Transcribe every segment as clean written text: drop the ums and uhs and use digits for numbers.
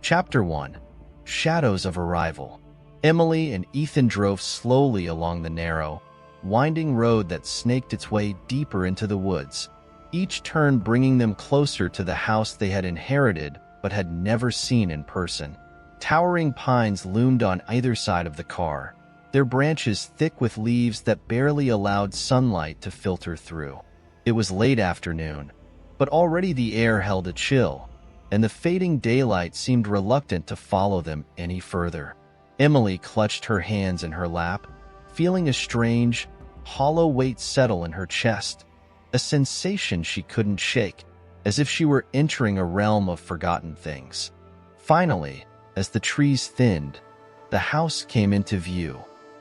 Chapter 1. Shadows of Arrival. Emily and Ethan drove slowly along the narrow, winding road that snaked its way deeper into the woods, each turn bringing them closer to the house they had inherited but had never seen in person. Towering pines loomed on either side of the car, their branches thick with leaves that barely allowed sunlight to filter through. It was late afternoon, but already the air held a chill, and the fading daylight seemed reluctant to follow them any further. Emily clutched her hands in her lap, feeling a strange, hollow weight settle in her chest, a sensation she couldn't shake, as if she were entering a realm of forgotten things. Finally, as the trees thinned, the house came into view.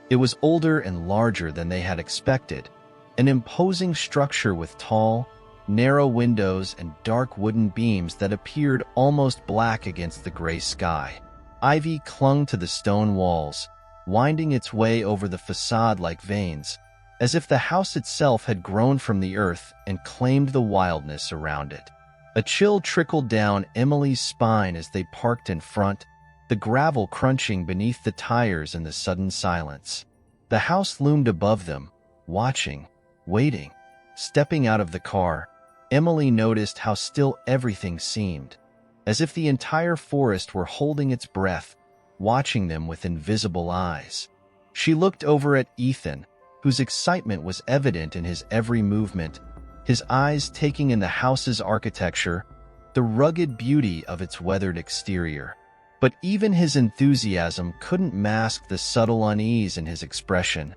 It was older and larger than they had expected, an imposing structure with tall, narrow windows and dark wooden beams that appeared almost black against the gray sky. Ivy clung to the stone walls, winding its way over the facade like veins, as if the house itself had grown from the earth and claimed the wildness around it. A chill trickled down Emily's spine as they parked in front, the gravel crunching beneath the tires in the sudden silence. The house loomed above them, watching, waiting. Stepping out of the car, Emily noticed how still everything seemed, as if the entire forest were holding its breath, watching them with invisible eyes. She looked over at Ethan, whose excitement was evident in his every movement, his eyes taking in the house's architecture, the rugged beauty of its weathered exterior. But even his enthusiasm couldn't mask the subtle unease in his expression,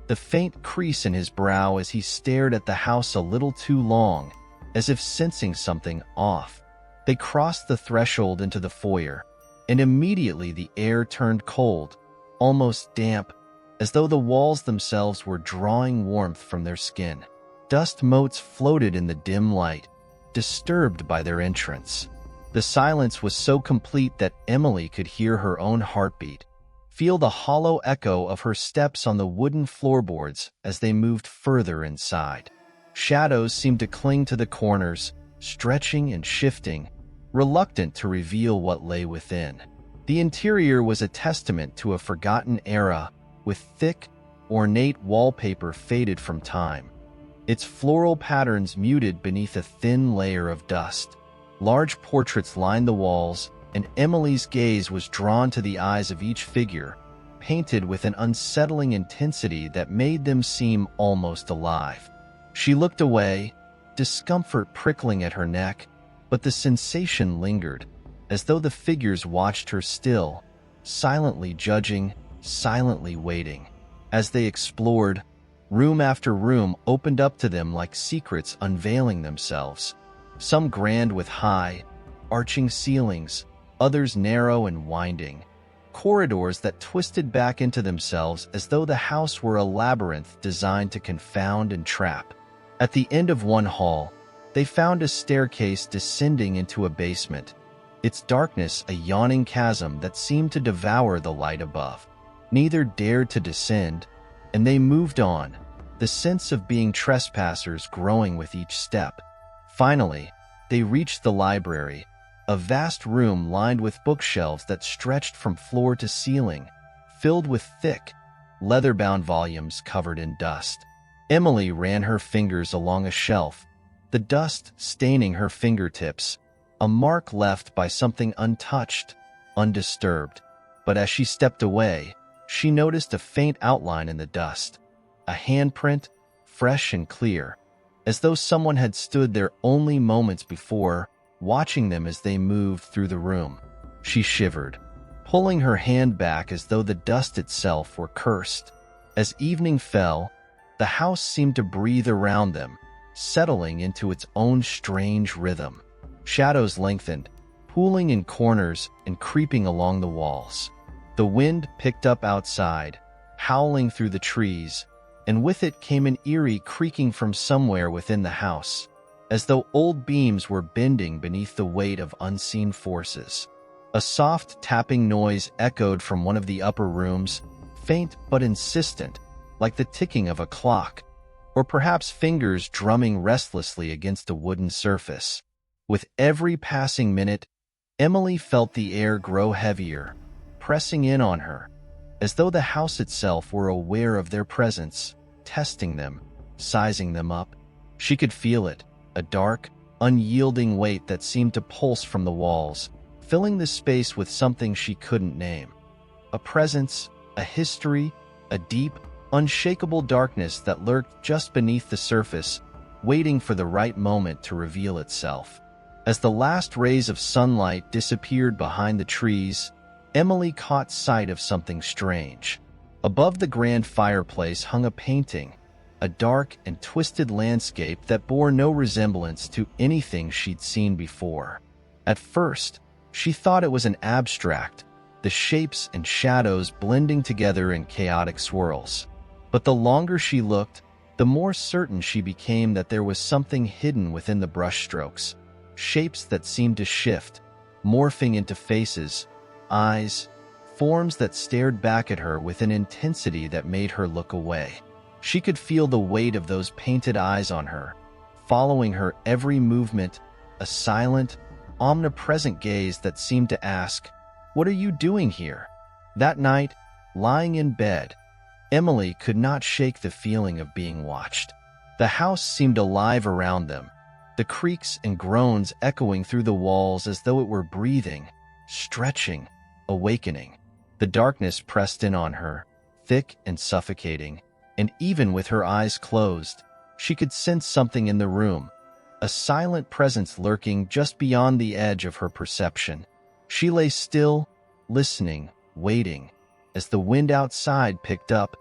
the faint crease in his brow as he stared at the house a little too long, as if sensing something off. They crossed the threshold into the foyer, and immediately the air turned cold, almost damp, as though the walls themselves were drawing warmth from their skin. Dust motes floated in the dim light, disturbed by their entrance. The silence was so complete that Emily could hear her own heartbeat, feel the hollow echo of her steps on the wooden floorboards as they moved further inside. Shadows seemed to cling to the corners, stretching and shifting, reluctant to reveal what lay within. The interior was a testament to a forgotten era, with thick, ornate wallpaper faded from time, its floral patterns muted beneath a thin layer of dust. Large portraits lined the walls, and Emily's gaze was drawn to the eyes of each figure, painted with an unsettling intensity that made them seem almost alive. She looked away, discomfort prickling at her neck, but the sensation lingered, as though the figures watched her still, silently judging, silently waiting. As they explored, room after room opened up to them like secrets unveiling themselves. Some grand with high, arching ceilings, others narrow and winding. Corridors that twisted back into themselves as though the house were a labyrinth designed to confound and trap. At the end of one hall, they found a staircase descending into a basement, its darkness a yawning chasm that seemed to devour the light above. Neither dared to descend, and they moved on, the sense of being trespassers growing with each step. Finally, they reached the library, a vast room lined with bookshelves that stretched from floor to ceiling, filled with thick, leather-bound volumes covered in dust. Emily ran her fingers along a shelf, the dust staining her fingertips, a mark left by something untouched, undisturbed. But as she stepped away, she noticed a faint outline in the dust, a handprint, fresh and clear, as though someone had stood there only moments before, watching them as they moved through the room. She shivered, pulling her hand back as though the dust itself were cursed. As evening fell, the house seemed to breathe around them, settling into its own strange rhythm. Shadows lengthened, pooling in corners and creeping along the walls. The wind picked up outside, howling through the trees, and with it came an eerie creaking from somewhere within the house, as though old beams were bending beneath the weight of unseen forces. A soft tapping noise echoed from one of the upper rooms, faint but insistent, like the ticking of a clock, or perhaps fingers drumming restlessly against a wooden surface. With every passing minute, Emily felt the air grow heavier, pressing in on her, as though the house itself were aware of their presence, testing them, sizing them up. She could feel it, a dark, unyielding weight that seemed to pulse from the walls, filling the space with something she couldn't name. A presence, a history, a deep, unshakable darkness that lurked just beneath the surface, waiting for the right moment to reveal itself. As the last rays of sunlight disappeared behind the trees, Emily caught sight of something strange. Above the grand fireplace hung a painting, a dark and twisted landscape that bore no resemblance to anything she'd seen before. At first, she thought it was an abstract, the shapes and shadows blending together in chaotic swirls. But the longer she looked, the more certain she became that there was something hidden within the brushstrokes, shapes that seemed to shift, morphing into faces, eyes, forms that stared back at her with an intensity that made her look away. She could feel the weight of those painted eyes on her, following her every movement, a silent, omnipresent gaze that seemed to ask, "What are you doing here?" That night, lying in bed, Emily could not shake the feeling of being watched. The house seemed alive around them, the creaks and groans echoing through the walls as though it were breathing, stretching, awakening. The darkness pressed in on her, thick and suffocating, and even with her eyes closed, she could sense something in the room, a silent presence lurking just beyond the edge of her perception. She lay still, listening, waiting, as the wind outside picked up,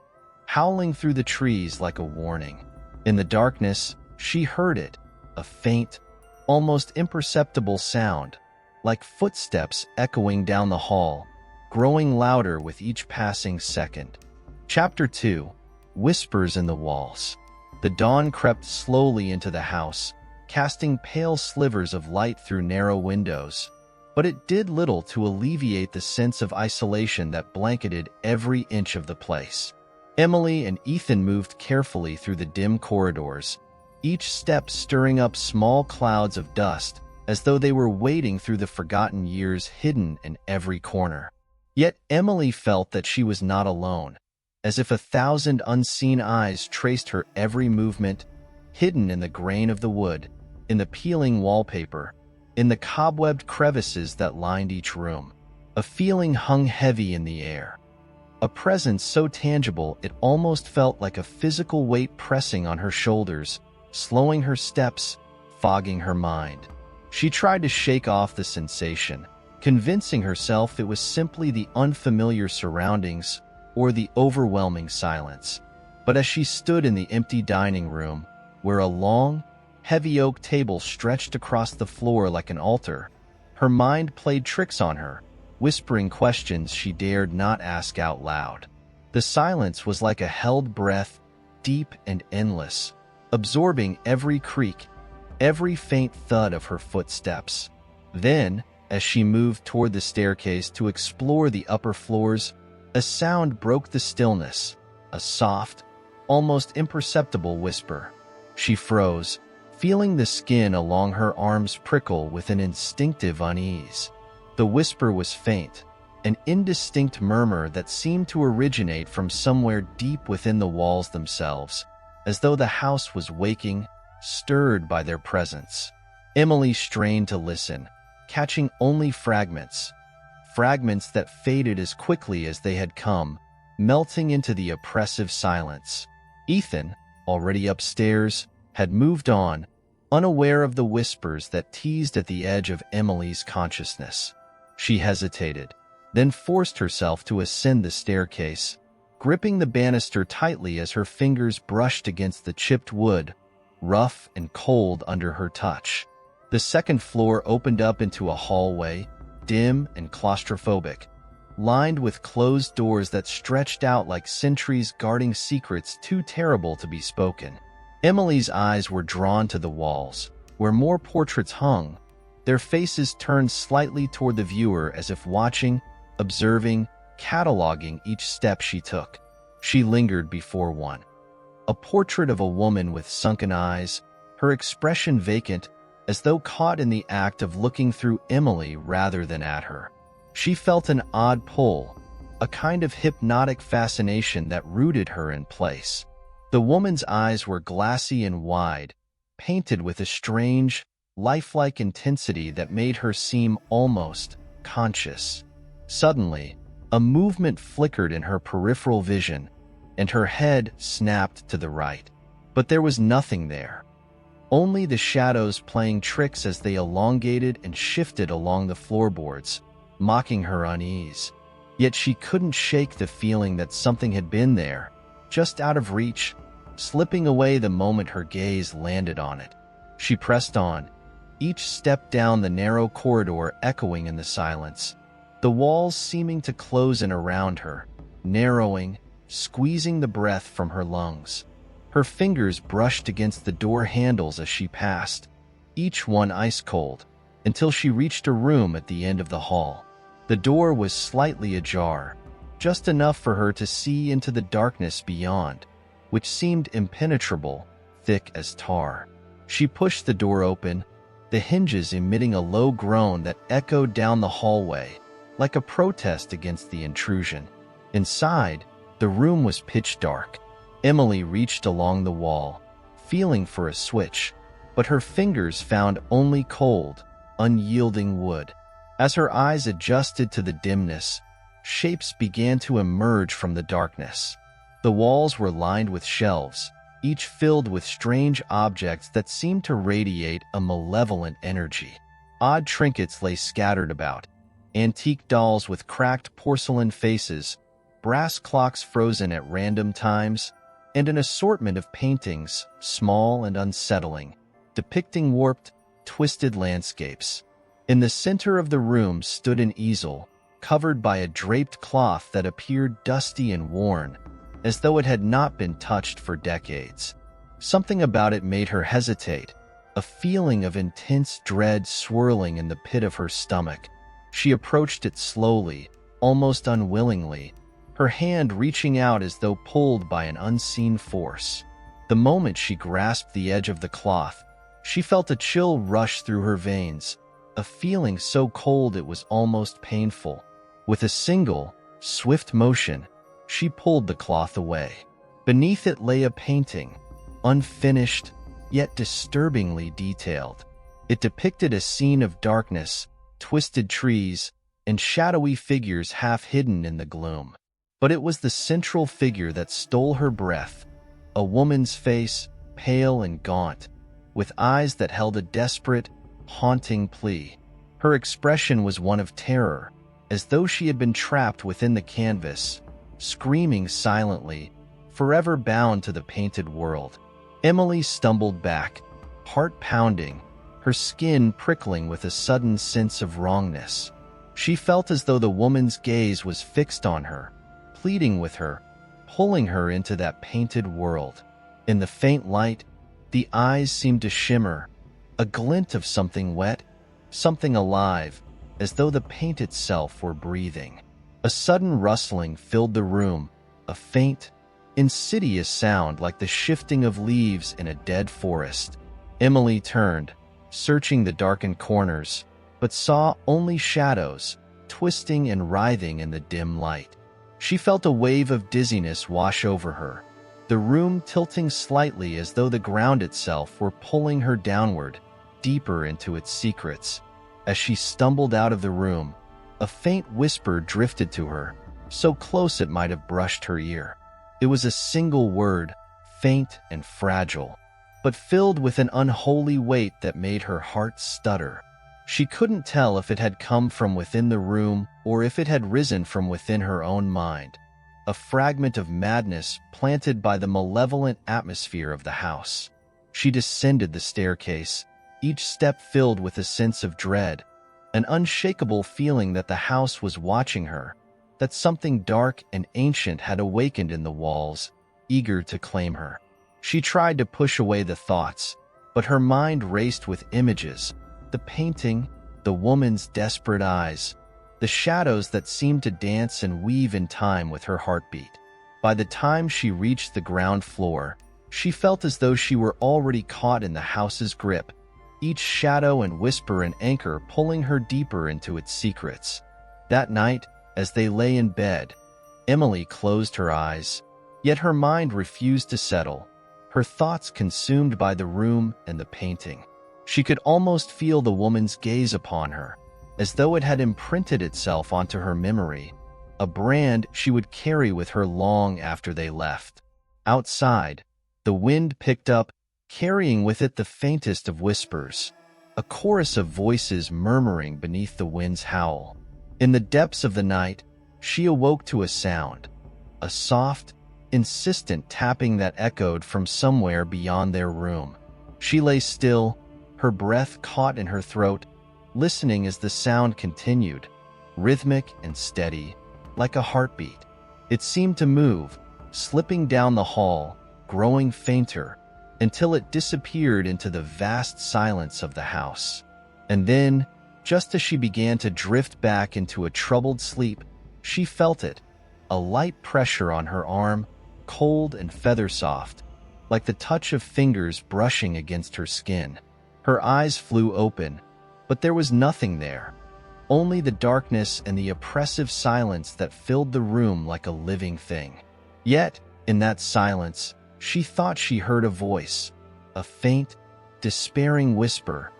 howling through the trees like a warning. In the darkness, she heard it, a faint, almost imperceptible sound, like footsteps echoing down the hall, growing louder with each passing second. Chapter 2: Whispers in the Walls. The dawn crept slowly into the house, casting pale slivers of light through narrow windows, but it did little to alleviate the sense of isolation that blanketed every inch of the place. Emily and Ethan moved carefully through the dim corridors, each step stirring up small clouds of dust, as though they were wading through the forgotten years hidden in every corner. Yet Emily felt that she was not alone, as if 1,000 unseen eyes traced her every movement, hidden in the grain of the wood, in the peeling wallpaper, in the cobwebbed crevices that lined each room. A feeling hung heavy in the air, a presence so tangible it almost felt like a physical weight pressing on her shoulders, slowing her steps, fogging her mind. She tried to shake off the sensation, convincing herself it was simply the unfamiliar surroundings or the overwhelming silence. But as she stood in the empty dining room, where a long, heavy oak table stretched across the floor like an altar, her mind played tricks on her, whispering questions she dared not ask out loud. The silence was like a held breath, deep and endless, absorbing every creak, every faint thud of her footsteps. Then, as she moved toward the staircase to explore the upper floors, a sound broke the stillness, a soft, almost imperceptible whisper. She froze, feeling the skin along her arms prickle with an instinctive unease. The whisper was faint, an indistinct murmur that seemed to originate from somewhere deep within the walls themselves, as though the house was waking, stirred by their presence. Emily strained to listen, catching only fragments that faded as quickly as they had come, melting into the oppressive silence. Ethan, already upstairs, had moved on, unaware of the whispers that teased at the edge of Emily's consciousness. She hesitated, then forced herself to ascend the staircase, gripping the banister tightly as her fingers brushed against the chipped wood, rough and cold under her touch. The second floor opened up into a hallway, dim and claustrophobic, lined with closed doors that stretched out like sentries guarding secrets too terrible to be spoken. Emily's eyes were drawn to the walls, where more portraits hung, their faces turned slightly toward the viewer as if watching, observing, cataloging each step she took. She lingered before one. A portrait of a woman with sunken eyes, her expression vacant, as though caught in the act of looking through Emily rather than at her. She felt an odd pull, a kind of hypnotic fascination that rooted her in place. The woman's eyes were glassy and wide, painted with a strange, lifelike intensity that made her seem almost conscious. Suddenly, a movement flickered in her peripheral vision, and her head snapped to the right. But there was nothing there. Only the shadows playing tricks as they elongated and shifted along the floorboards, mocking her unease. Yet she couldn't shake the feeling that something had been there, just out of reach, slipping away the moment her gaze landed on it. She pressed on, each step down the narrow corridor echoing in the silence, the walls seeming to close in around her, narrowing, squeezing the breath from her lungs. Her fingers brushed against the door handles as she passed, each one ice-cold, until she reached a room at the end of the hall. The door was slightly ajar, just enough for her to see into the darkness beyond, which seemed impenetrable, thick as tar. She pushed the door open, the hinges emitting a low groan that echoed down the hallway, like a protest against the intrusion. Inside, the room was pitch dark. Emily reached along the wall, feeling for a switch, but her fingers found only cold, unyielding wood. As her eyes adjusted to the dimness, shapes began to emerge from the darkness. The walls were lined with shelves, each filled with strange objects that seemed to radiate a malevolent energy. Odd trinkets lay scattered about, antique dolls with cracked porcelain faces, brass clocks frozen at random times, and an assortment of paintings, small and unsettling, depicting warped, twisted landscapes. In the center of the room stood an easel, covered by a draped cloth that appeared dusty and worn, as though it had not been touched for decades. Something about it made her hesitate, a feeling of intense dread swirling in the pit of her stomach. She approached it slowly, almost unwillingly, her hand reaching out as though pulled by an unseen force. The moment she grasped the edge of the cloth, she felt a chill rush through her veins, a feeling so cold it was almost painful. With a single, swift motion, she pulled the cloth away. Beneath it lay a painting, unfinished, yet disturbingly detailed. It depicted a scene of darkness, twisted trees, and shadowy figures half hidden in the gloom. But it was the central figure that stole her breath, a woman's face, pale and gaunt, with eyes that held a desperate, haunting plea. Her expression was one of terror, as though she had been trapped within the canvas, screaming silently, forever bound to the painted world. Emily stumbled back, heart pounding, her skin prickling with a sudden sense of wrongness. She felt as though the woman's gaze was fixed on her, pleading with her, pulling her into that painted world. In the faint light, the eyes seemed to shimmer, a glint of something wet, something alive, as though the paint itself were breathing. A sudden rustling filled the room, a faint, insidious sound like the shifting of leaves in a dead forest. Emily turned, searching the darkened corners, but saw only shadows, twisting and writhing in the dim light. She felt a wave of dizziness wash over her, the room tilting slightly as though the ground itself were pulling her downward, deeper into its secrets. As she stumbled out of the room, a faint whisper drifted to her, so close it might have brushed her ear. It was a single word, faint and fragile, but filled with an unholy weight that made her heart stutter. She couldn't tell if it had come from within the room or if it had risen from within her own mind, a fragment of madness planted by the malevolent atmosphere of the house. She descended the staircase, each step filled with a sense of dread, an unshakable feeling that the house was watching her, that something dark and ancient had awakened in the walls, eager to claim her. She tried to push away the thoughts, but her mind raced with images, the painting, the woman's desperate eyes, the shadows that seemed to dance and weave in time with her heartbeat. By the time she reached the ground floor, she felt as though she were already caught in the house's grip, each shadow and whisper an anchor pulling her deeper into its secrets. That night, as they lay in bed, Emily closed her eyes, yet her mind refused to settle, her thoughts consumed by the room and the painting. She could almost feel the woman's gaze upon her, as though it had imprinted itself onto her memory, a brand she would carry with her long after they left. Outside, the wind picked up, carrying with it the faintest of whispers, a chorus of voices murmuring beneath the wind's howl. In the depths of the night, she awoke to a sound, a soft, insistent tapping that echoed from somewhere beyond their room. She lay still, her breath caught in her throat, listening as the sound continued, rhythmic and steady, like a heartbeat. It seemed to move, slipping down the hall, growing fainter, until it disappeared into the vast silence of the house. And then, just as she began to drift back into a troubled sleep, she felt it, a light pressure on her arm, cold and feather-soft, like the touch of fingers brushing against her skin. Her eyes flew open, but there was nothing there, only the darkness and the oppressive silence that filled the room like a living thing. Yet, in that silence, she thought she heard a voice, a faint, despairing whisper,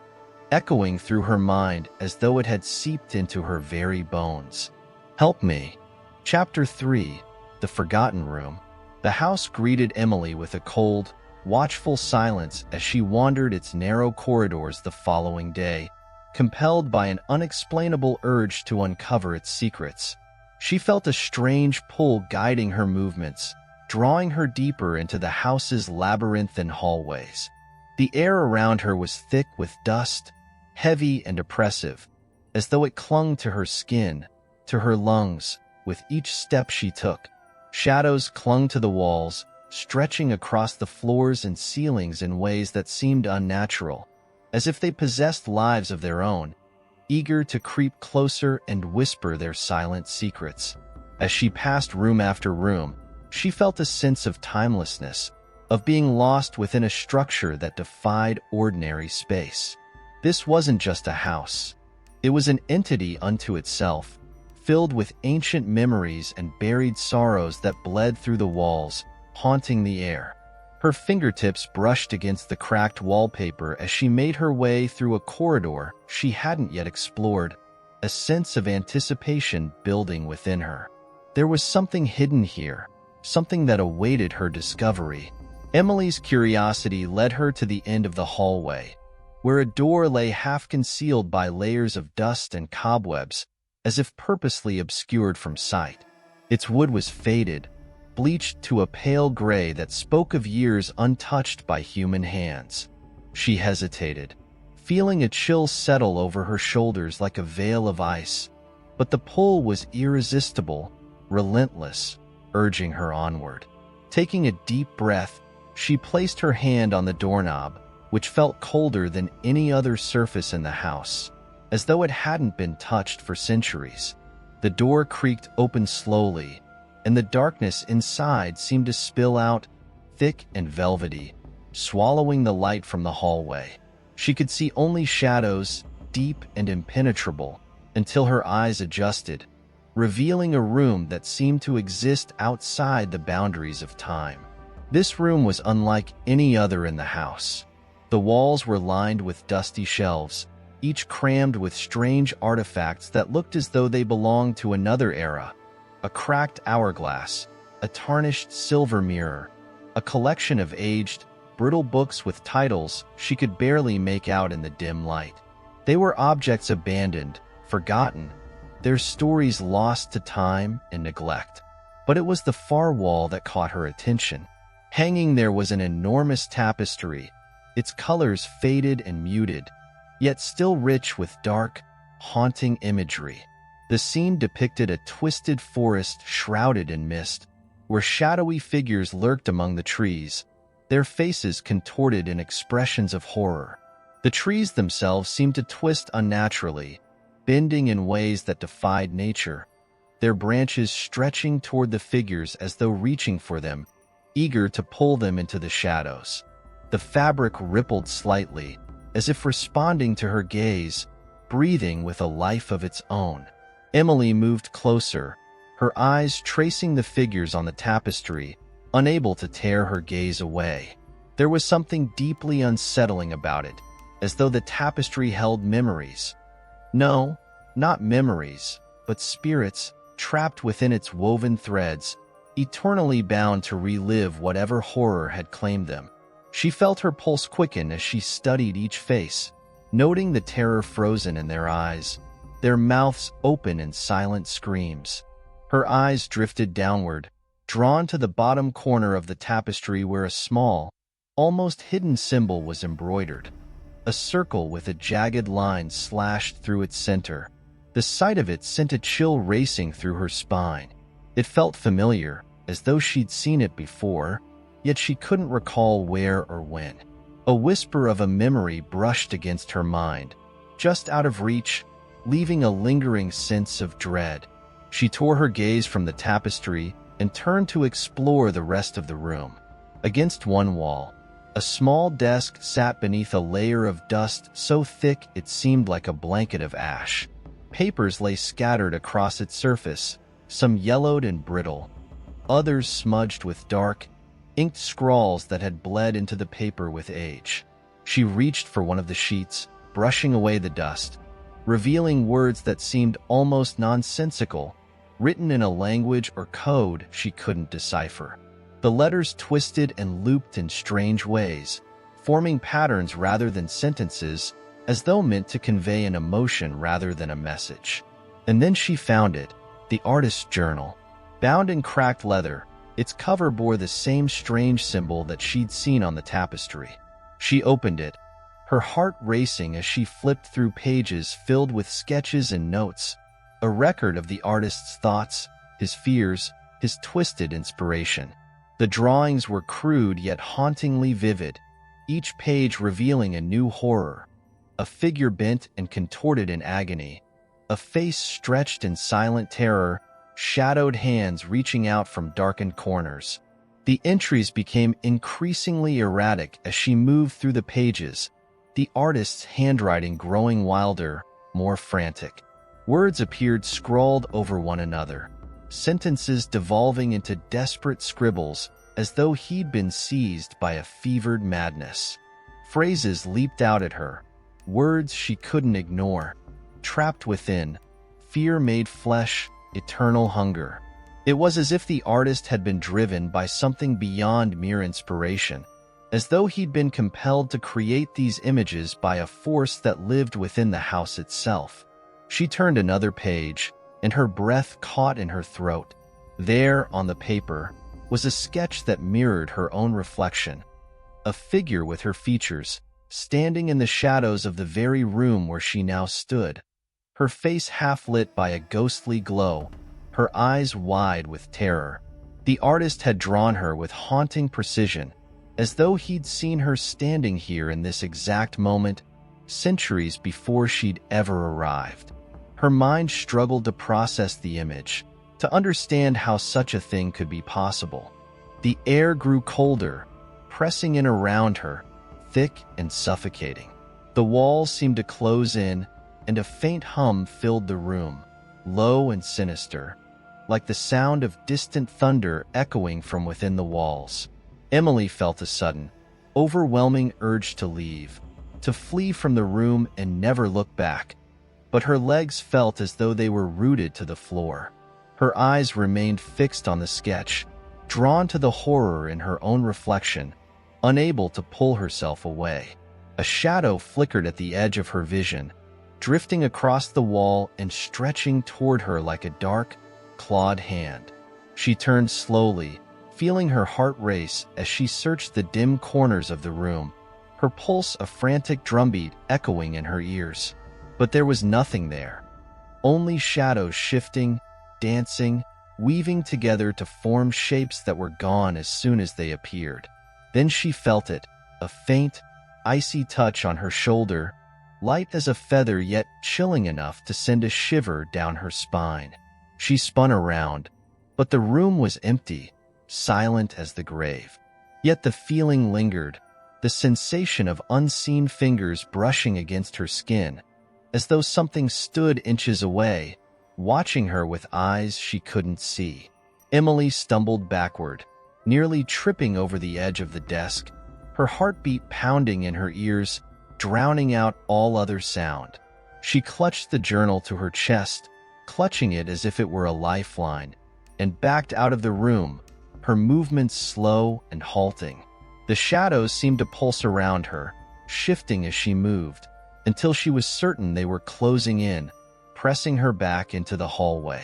echoing through her mind as though it had seeped into her very bones. "Help me." Chapter 3, The Forgotten Room. The house greeted Emily with a cold, watchful silence as she wandered its narrow corridors the following day, compelled by an unexplainable urge to uncover its secrets. She felt a strange pull guiding her movements, drawing her deeper into the house's labyrinthine hallways. The air around her was thick with dust, heavy and oppressive, as though it clung to her skin, to her lungs, with each step she took. Shadows clung to the walls, stretching across the floors and ceilings in ways that seemed unnatural, as if they possessed lives of their own, eager to creep closer and whisper their silent secrets. As she passed room after room, she felt a sense of timelessness, of being lost within a structure that defied ordinary space. This wasn't just a house. It was an entity unto itself, filled with ancient memories and buried sorrows that bled through the walls, haunting the air. Her fingertips brushed against the cracked wallpaper as she made her way through a corridor she hadn't yet explored, a sense of anticipation building within her. There was something hidden here, something that awaited her discovery. Emily's curiosity led her to the end of the hallway, where a door lay half concealed by layers of dust and cobwebs, as if purposely obscured from sight. Its wood was faded, bleached to a pale gray that spoke of years untouched by human hands. She hesitated, feeling a chill settle over her shoulders like a veil of ice, but the pull was irresistible, relentless, urging her onward. Taking a deep breath, she placed her hand on the doorknob, which felt colder than any other surface in the house, as though it hadn't been touched for centuries. The door creaked open slowly, and the darkness inside seemed to spill out, thick and velvety, swallowing the light from the hallway. She could see only shadows, deep and impenetrable, until her eyes adjusted, revealing a room that seemed to exist outside the boundaries of time. This room was unlike any other in the house. The walls were lined with dusty shelves, each crammed with strange artifacts that looked as though they belonged to another era. A cracked hourglass, a tarnished silver mirror, a collection of aged, brittle books with titles she could barely make out in the dim light. They were objects abandoned, forgotten, their stories lost to time and neglect. But it was the far wall that caught her attention. Hanging there was an enormous tapestry, its colors faded and muted, yet still rich with dark, haunting imagery. The scene depicted a twisted forest shrouded in mist, where shadowy figures lurked among the trees, their faces contorted in expressions of horror. The trees themselves seemed to twist unnaturally, bending in ways that defied nature, their branches stretching toward the figures as though reaching for them, eager to pull them into the shadows. The fabric rippled slightly, as if responding to her gaze, breathing with a life of its own. Emily moved closer, her eyes tracing the figures on the tapestry, unable to tear her gaze away. There was something deeply unsettling about it, as though the tapestry held memories. No, not memories, but spirits trapped within its woven threads, eternally bound to relive whatever horror had claimed them. She felt her pulse quicken as she studied each face, noting the terror frozen in their eyes, their mouths open in silent screams. Her eyes drifted downward, drawn to the bottom corner of the tapestry where a small, almost hidden symbol was embroidered. A circle with a jagged line slashed through its center. The sight of it sent a chill racing through her spine. It felt familiar, as though she'd seen it before, yet she couldn't recall where or when. A whisper of a memory brushed against her mind, just out of reach, leaving a lingering sense of dread. She tore her gaze from the tapestry and turned to explore the rest of the room. Against one wall, a small desk sat beneath a layer of dust so thick it seemed like a blanket of ash. Papers lay scattered across its surface, some yellowed and brittle, others smudged with dark, inked scrawls that had bled into the paper with age. She reached for one of the sheets, brushing away the dust, revealing words that seemed almost nonsensical, written in a language or code she couldn't decipher. The letters twisted and looped in strange ways, forming patterns rather than sentences, as though meant to convey an emotion rather than a message. And then she found it, the artist's journal. Bound in cracked leather, its cover bore the same strange symbol that she'd seen on the tapestry. She opened it, her heart racing as she flipped through pages filled with sketches and notes, a record of the artist's thoughts, his fears, his twisted inspiration. The drawings were crude yet hauntingly vivid, each page revealing a new horror. A figure bent and contorted in agony, a face stretched in silent terror, shadowed hands reaching out from darkened corners. The entries became increasingly erratic as she moved through the pages, the artist's handwriting growing wilder, more frantic. Words appeared scrawled over one another, sentences devolving into desperate scribbles as though he'd been seized by a fevered madness. Phrases leaped out at her, words she couldn't ignore. Trapped within, fear made flesh, eternal hunger. It was as if the artist had been driven by something beyond mere inspiration, as though he'd been compelled to create these images by a force that lived within the house itself. She turned another page, and her breath caught in her throat. There, on the paper, was a sketch that mirrored her own reflection. A figure with her features, standing in the shadows of the very room where she now stood, her face half lit by a ghostly glow, her eyes wide with terror. The artist had drawn her with haunting precision, as though he'd seen her standing here in this exact moment, centuries before she'd ever arrived. Her mind struggled to process the image, to understand how such a thing could be possible. The air grew colder, pressing in around her, thick and suffocating. The walls seemed to close in, and a faint hum filled the room, low and sinister, like the sound of distant thunder echoing from within the walls. Emily felt a sudden, overwhelming urge to leave, to flee from the room and never look back. But her legs felt as though they were rooted to the floor. Her eyes remained fixed on the sketch, drawn to the horror in her own reflection, unable to pull herself away. A shadow flickered at the edge of her vision, drifting across the wall and stretching toward her like a dark, clawed hand. She turned slowly, feeling her heart race as she searched the dim corners of the room, her pulse a frantic drumbeat echoing in her ears. But there was nothing there, only shadows shifting, dancing, weaving together to form shapes that were gone as soon as they appeared. Then she felt it, a faint, icy touch on her shoulder, light as a feather yet chilling enough to send a shiver down her spine. She spun around, but the room was empty, silent as the grave. Yet the feeling lingered, the sensation of unseen fingers brushing against her skin, as though something stood inches away, watching her with eyes she couldn't see. Emily stumbled backward, nearly tripping over the edge of the desk, her heartbeat pounding in her ears, drowning out all other sound. She clutched the journal to her chest, clutching it as if it were a lifeline, and backed out of the room, her movements slow and halting. The shadows seemed to pulse around her, shifting as she moved, until she was certain they were closing in, pressing her back into the hallway.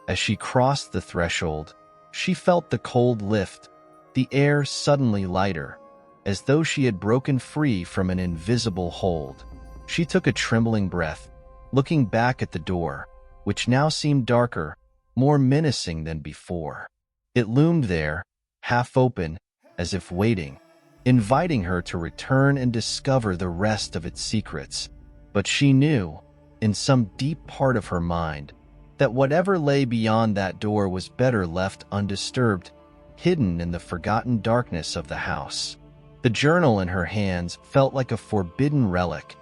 As she crossed the threshold, she felt the cold lift, the air suddenly lighter, as though she had broken free from an invisible hold. She took a trembling breath, looking back at the door, which now seemed darker, more menacing than before. It loomed there, half open, as if waiting, inviting her to return and discover the rest of its secrets. But she knew, in some deep part of her mind, that whatever lay beyond that door was better left undisturbed, hidden in the forgotten darkness of the house. The journal in her hands felt like a forbidden relic,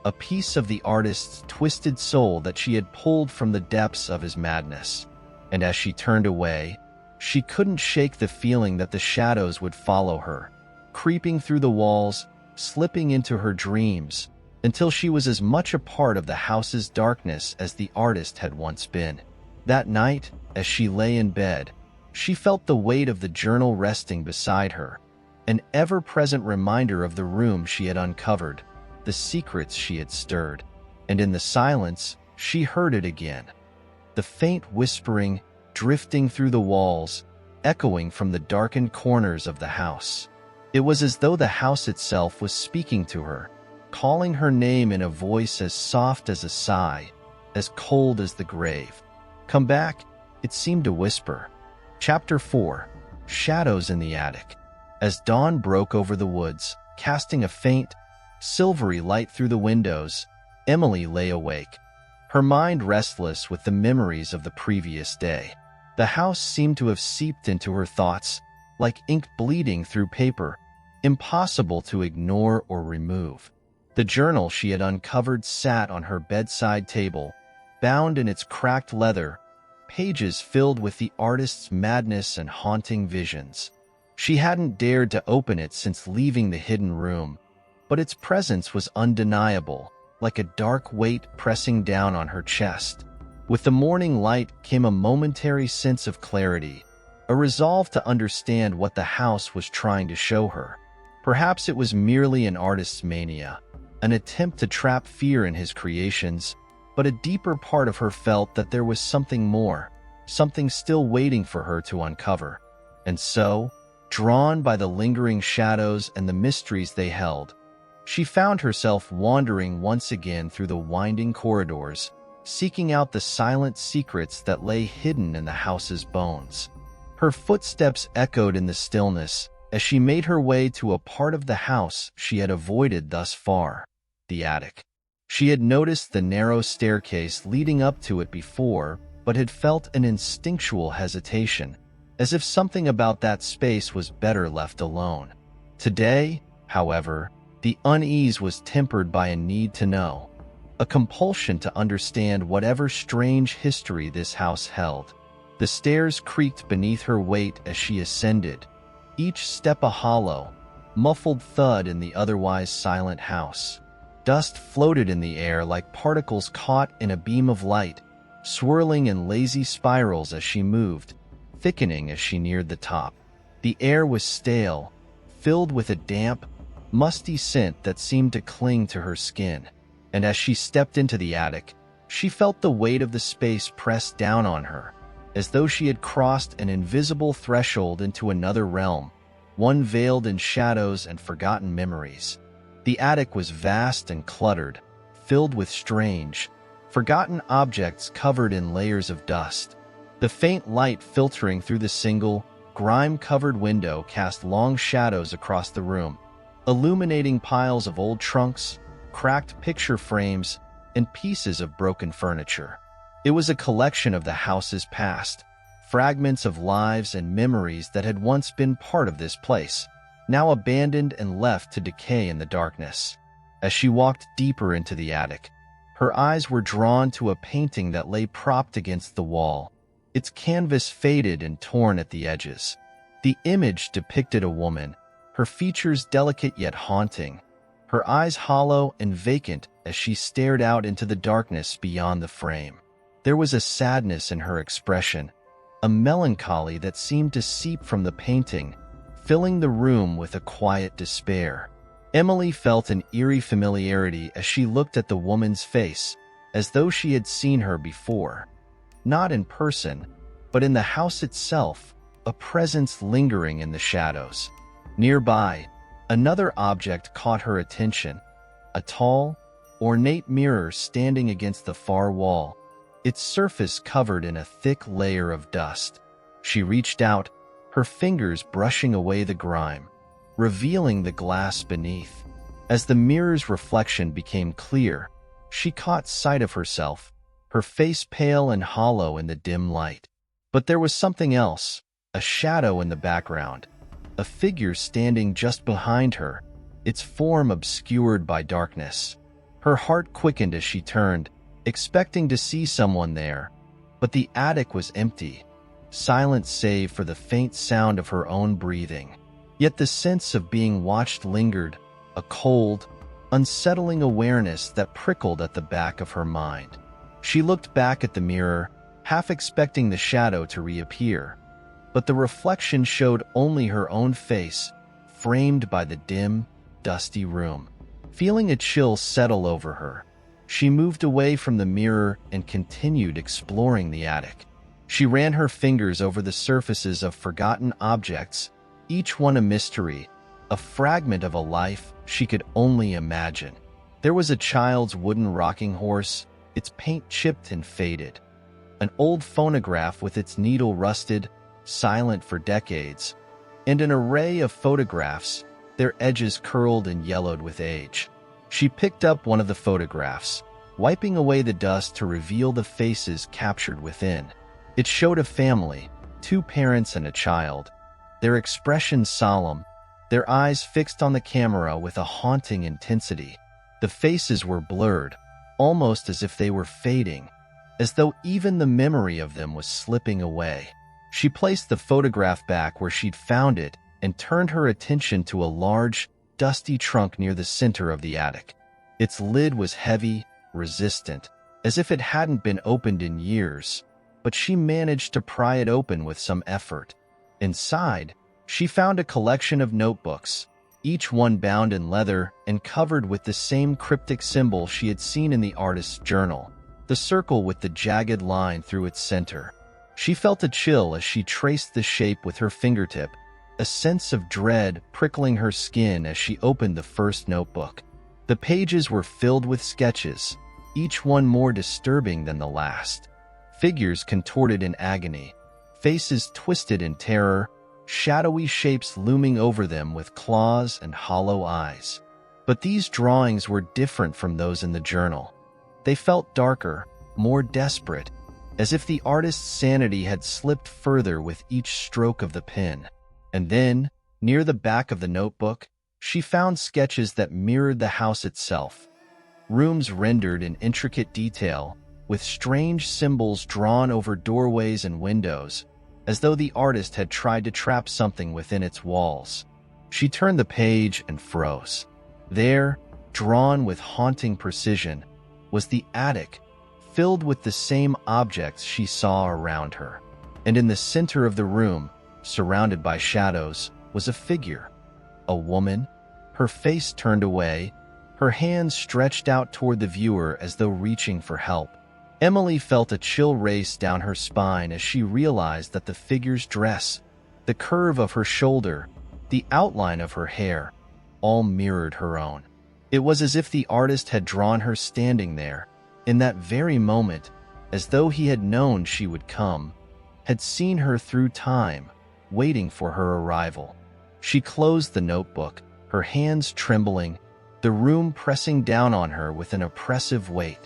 a piece of the artist's twisted soul that she had pulled from the depths of his madness. And as she turned away, she couldn't shake the feeling that the shadows would follow her, creeping through the walls, slipping into her dreams, until she was as much a part of the house's darkness as the artist had once been. That night, as she lay in bed, she felt the weight of the journal resting beside her, an ever-present reminder of the room she had uncovered, the secrets she had stirred. And in the silence, she heard it again. The faint whispering, drifting through the walls, echoing from the darkened corners of the house. It was as though the house itself was speaking to her, calling her name in a voice as soft as a sigh, as cold as the grave. "Come back," it seemed to whisper. Chapter 4. Shadows in the Attic. As dawn broke over the woods, casting a faint, silvery light through the windows, Emily lay awake, her mind restless with the memories of the previous day. The house seemed to have seeped into her thoughts, like ink bleeding through paper, impossible to ignore or remove. The journal she had uncovered sat on her bedside table, bound in its cracked leather, pages filled with the artist's madness and haunting visions. She hadn't dared to open it since leaving the hidden room, but its presence was undeniable, like a dark weight pressing down on her chest. With the morning light came a momentary sense of clarity, a resolve to understand what the house was trying to show her. Perhaps it was merely an artist's mania, an attempt to trap fear in his creations, but a deeper part of her felt that there was something more, something still waiting for her to uncover. And so, drawn by the lingering shadows and the mysteries they held, she found herself wandering once again through the winding corridors, seeking out the silent secrets that lay hidden in the house's bones. Her footsteps echoed in the stillness as she made her way to a part of the house she had avoided thus far, the attic. She had noticed the narrow staircase leading up to it before, but had felt an instinctual hesitation, as if something about that space was better left alone. Today, however, the unease was tempered by a need to know, a compulsion to understand whatever strange history this house held. The stairs creaked beneath her weight as she ascended, each step a hollow, muffled thud in the otherwise silent house. Dust floated in the air like particles caught in a beam of light, swirling in lazy spirals as she moved, thickening as she neared the top. The air was stale, filled with a damp, musty scent that seemed to cling to her skin. And as she stepped into the attic, she felt the weight of the space press down on her, as though she had crossed an invisible threshold into another realm, one veiled in shadows and forgotten memories. The attic was vast and cluttered, filled with strange, forgotten objects covered in layers of dust. The faint light filtering through the single, grime-covered window cast long shadows across the room, illuminating piles of old trunks, cracked picture frames, and pieces of broken furniture. It was a collection of the house's past, fragments of lives and memories that had once been part of this place. now abandoned and left to decay in the darkness. As she walked deeper into the attic, her eyes were drawn to a painting that lay propped against the wall, its canvas faded and torn at the edges. The image depicted a woman, her features delicate yet haunting, her eyes hollow and vacant as she stared out into the darkness beyond the frame. There was a sadness in her expression, a melancholy that seemed to seep from the painting, filling the room with a quiet despair. Emily felt an eerie familiarity as she looked at the woman's face, as though she had seen her before. Not in person, but in the house itself, a presence lingering in the shadows. Nearby, another object caught her attention, a tall, ornate mirror standing against the far wall, its surface covered in a thick layer of dust. She reached out, her fingers brushing away the grime, revealing the glass beneath. As the mirror's reflection became clear, she caught sight of herself, her face pale and hollow in the dim light. But there was something else, a shadow in the background, a figure standing just behind her, its form obscured by darkness. Her heart quickened as she turned, expecting to see someone there, but the attic was empty, silent save for the faint sound of her own breathing. Yet the sense of being watched lingered, a cold, unsettling awareness that prickled at the back of her mind. She looked back at the mirror, half expecting the shadow to reappear, but the reflection showed only her own face, framed by the dim, dusty room. Feeling a chill settle over her, she moved away from the mirror and continued exploring the attic. She ran her fingers over the surfaces of forgotten objects, each one a mystery, a fragment of a life she could only imagine. There was a child's wooden rocking horse, its paint chipped and faded. An old phonograph with its needle rusted, silent for decades, and an array of photographs, their edges curled and yellowed with age. She picked up one of the photographs, wiping away the dust to reveal the faces captured within. It showed a family, 2 parents and a child, their expressions solemn, their eyes fixed on the camera with a haunting intensity. The faces were blurred, almost as if they were fading, as though even the memory of them was slipping away. She placed the photograph back where she'd found it and turned her attention to a large, dusty trunk near the center of the attic. Its lid was heavy, resistant, as if it hadn't been opened in years, but she managed to pry it open with some effort. Inside, she found a collection of notebooks, each one bound in leather and covered with the same cryptic symbol she had seen in the artist's journal, the circle with the jagged line through its center. She felt a chill as she traced the shape with her fingertip, a sense of dread prickling her skin as she opened the first notebook. The pages were filled with sketches, each one more disturbing than the last. Figures contorted in agony, faces twisted in terror, shadowy shapes looming over them with claws and hollow eyes. But these drawings were different from those in the journal. They felt darker, more desperate, as if the artist's sanity had slipped further with each stroke of the pen. And then, near the back of the notebook, she found sketches that mirrored the house itself. Rooms rendered in intricate detail, with strange symbols drawn over doorways and windows, as though the artist had tried to trap something within its walls. She turned the page and froze. There, drawn with haunting precision, was the attic, filled with the same objects she saw around her. And in the center of the room, surrounded by shadows, was a figure. A woman, her face turned away, her hands stretched out toward the viewer as though reaching for help. Emily felt a chill race down her spine as she realized that the figure's dress, the curve of her shoulder, the outline of her hair, all mirrored her own. It was as if the artist had drawn her standing there, in that very moment, as though he had known she would come, had seen her through time, waiting for her arrival. She closed the notebook, her hands trembling, the room pressing down on her with an oppressive weight.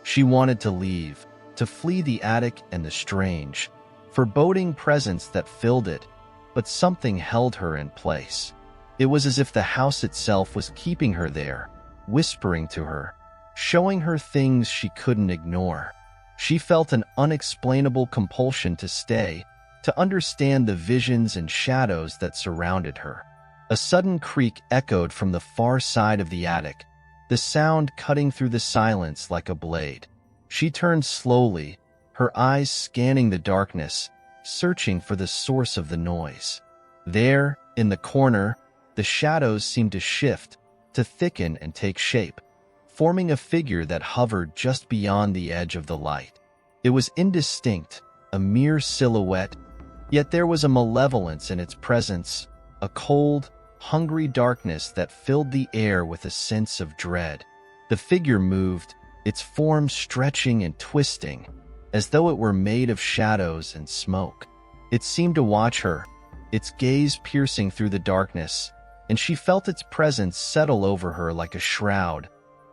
She wanted to leave, to flee the attic and the strange, foreboding presence that filled it, but something held her in place. It was as if the house itself was keeping her there, whispering to her, showing her things she couldn't ignore. She felt an unexplainable compulsion to stay, to understand the visions and shadows that surrounded her. A sudden creak echoed from the far side of the attic, the sound cutting through the silence like a blade. She turned slowly, her eyes scanning the darkness, searching for the source of the noise. There, in the corner, the shadows seemed to shift, to thicken and take shape, forming a figure that hovered just beyond the edge of the light. It was indistinct, a mere silhouette, yet there was a malevolence in its presence, a cold, hungry darkness that filled the air with a sense of dread. The figure moved, its form stretching and twisting, as though it were made of shadows and smoke. It seemed to watch her, its gaze piercing through the darkness, and she felt its presence settle over her like a shroud,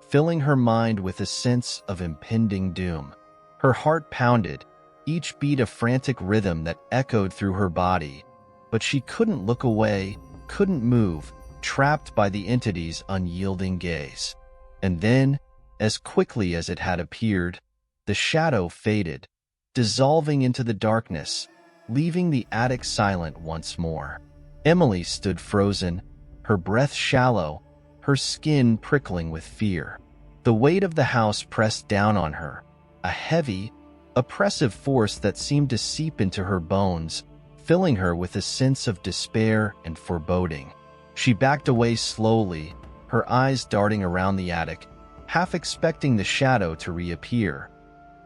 filling her mind with a sense of impending doom. Her heart pounded, each beat a frantic rhythm that echoed through her body, but she couldn't look away, couldn't move, trapped by the entity's unyielding gaze. And then, as quickly as it had appeared, the shadow faded, dissolving into the darkness, leaving the attic silent once more. Emily stood frozen, her breath shallow, her skin prickling with fear. The weight of the house pressed down on her, a heavy, oppressive force that seemed to seep into her bones, filling her with a sense of despair and foreboding. She backed away slowly, her eyes darting around the attic, half expecting the shadow to reappear.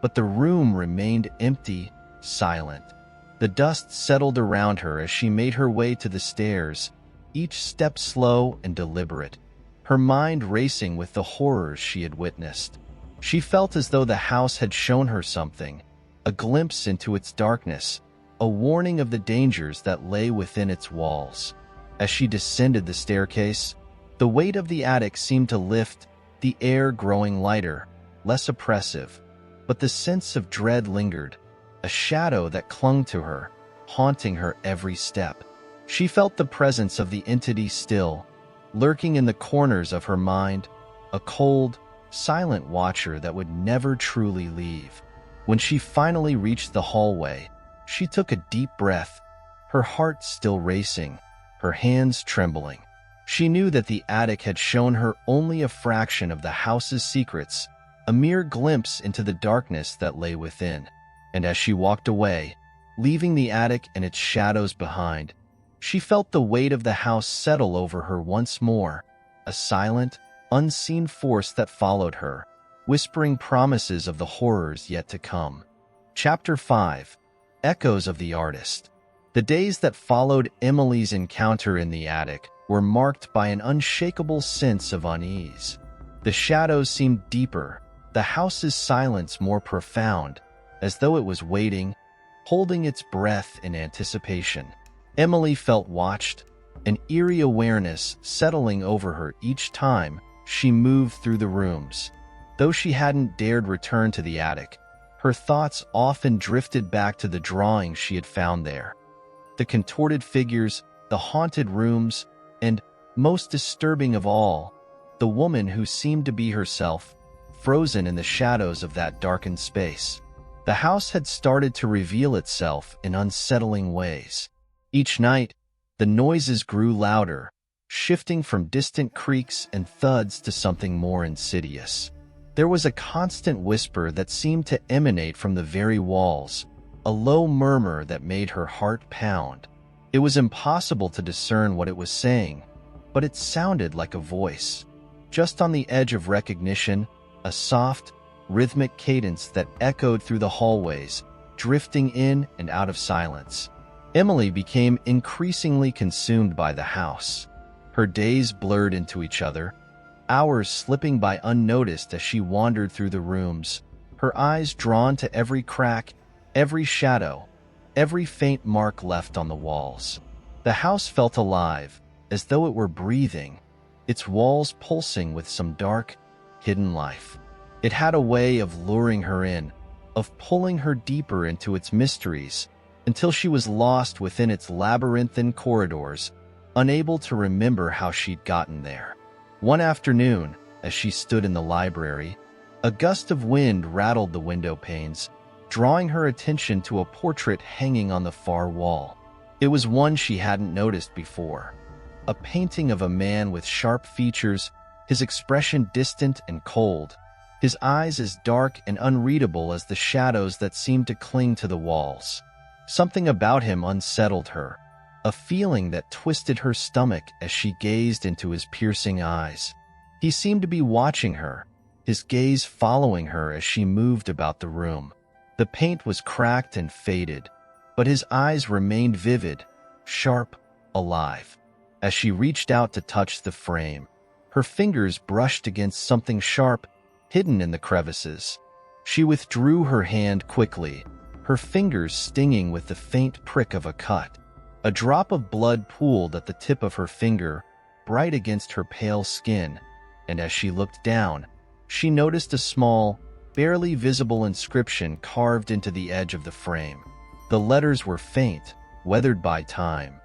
But the room remained empty, silent. The dust settled around her as she made her way to the stairs, each step slow and deliberate, her mind racing with the horrors she had witnessed. She felt as though the house had shown her something, a glimpse into its darkness, a warning of the dangers that lay within its walls. As she descended the staircase, the weight of the attic seemed to lift, the air growing lighter, less oppressive. But the sense of dread lingered, a shadow that clung to her, haunting her every step. She felt the presence of the entity still, lurking in the corners of her mind, a cold, silent watcher that would never truly leave. When she finally reached the hallway, she took a deep breath, her heart still racing, her hands trembling. She knew that the attic had shown her only a fraction of the house's secrets, a mere glimpse into the darkness that lay within. And as she walked away, leaving the attic and its shadows behind, she felt the weight of the house settle over her once more, a silent, unseen force that followed her, whispering promises of the horrors yet to come. Chapter 5. Echoes of the Artist. The days that followed Emily's encounter in the attic were marked by an unshakable sense of unease. The shadows seemed deeper, the house's silence more profound, as though it was waiting, holding its breath in anticipation. Emily felt watched, an eerie awareness settling over her each time she moved through the rooms. Though she hadn't dared return to the attic, her thoughts often drifted back to the drawings she had found there. The contorted figures, the haunted rooms, and, most disturbing of all, the woman who seemed to be herself, frozen in the shadows of that darkened space. The house had started to reveal itself in unsettling ways. Each night, the noises grew louder, shifting from distant creaks and thuds to something more insidious. There was a constant whisper that seemed to emanate from the very walls, a low murmur that made her heart pound. It was impossible to discern what it was saying, but it sounded like a voice. Just on the edge of recognition, a soft, rhythmic cadence that echoed through the hallways, drifting in and out of silence. Emily became increasingly consumed by the house. Her days blurred into each other, hours slipping by unnoticed as she wandered through the rooms, her eyes drawn to every crack, every shadow, every faint mark left on the walls. The house felt alive, as though it were breathing, its walls pulsing with some dark, hidden life. It had a way of luring her in, of pulling her deeper into its mysteries, until she was lost within its labyrinthine corridors, unable to remember how she'd gotten there. One afternoon, as she stood in the library, a gust of wind rattled the window panes, drawing her attention to a portrait hanging on the far wall. It was one she hadn't noticed before. A painting of a man with sharp features, his expression distant and cold, his eyes as dark and unreadable as the shadows that seemed to cling to the walls. Something about him unsettled her, a feeling that twisted her stomach as she gazed into his piercing eyes. He seemed to be watching her, his gaze following her as she moved about the room. The paint was cracked and faded, but his eyes remained vivid, sharp, alive. As she reached out to touch the frame, her fingers brushed against something sharp, hidden in the crevices. She withdrew her hand quickly, her fingers stinging with the faint prick of a cut. A drop of blood pooled at the tip of her finger, bright against her pale skin, and as she looked down, she noticed a small, barely visible inscription carved into the edge of the frame. The letters were faint, weathered by time,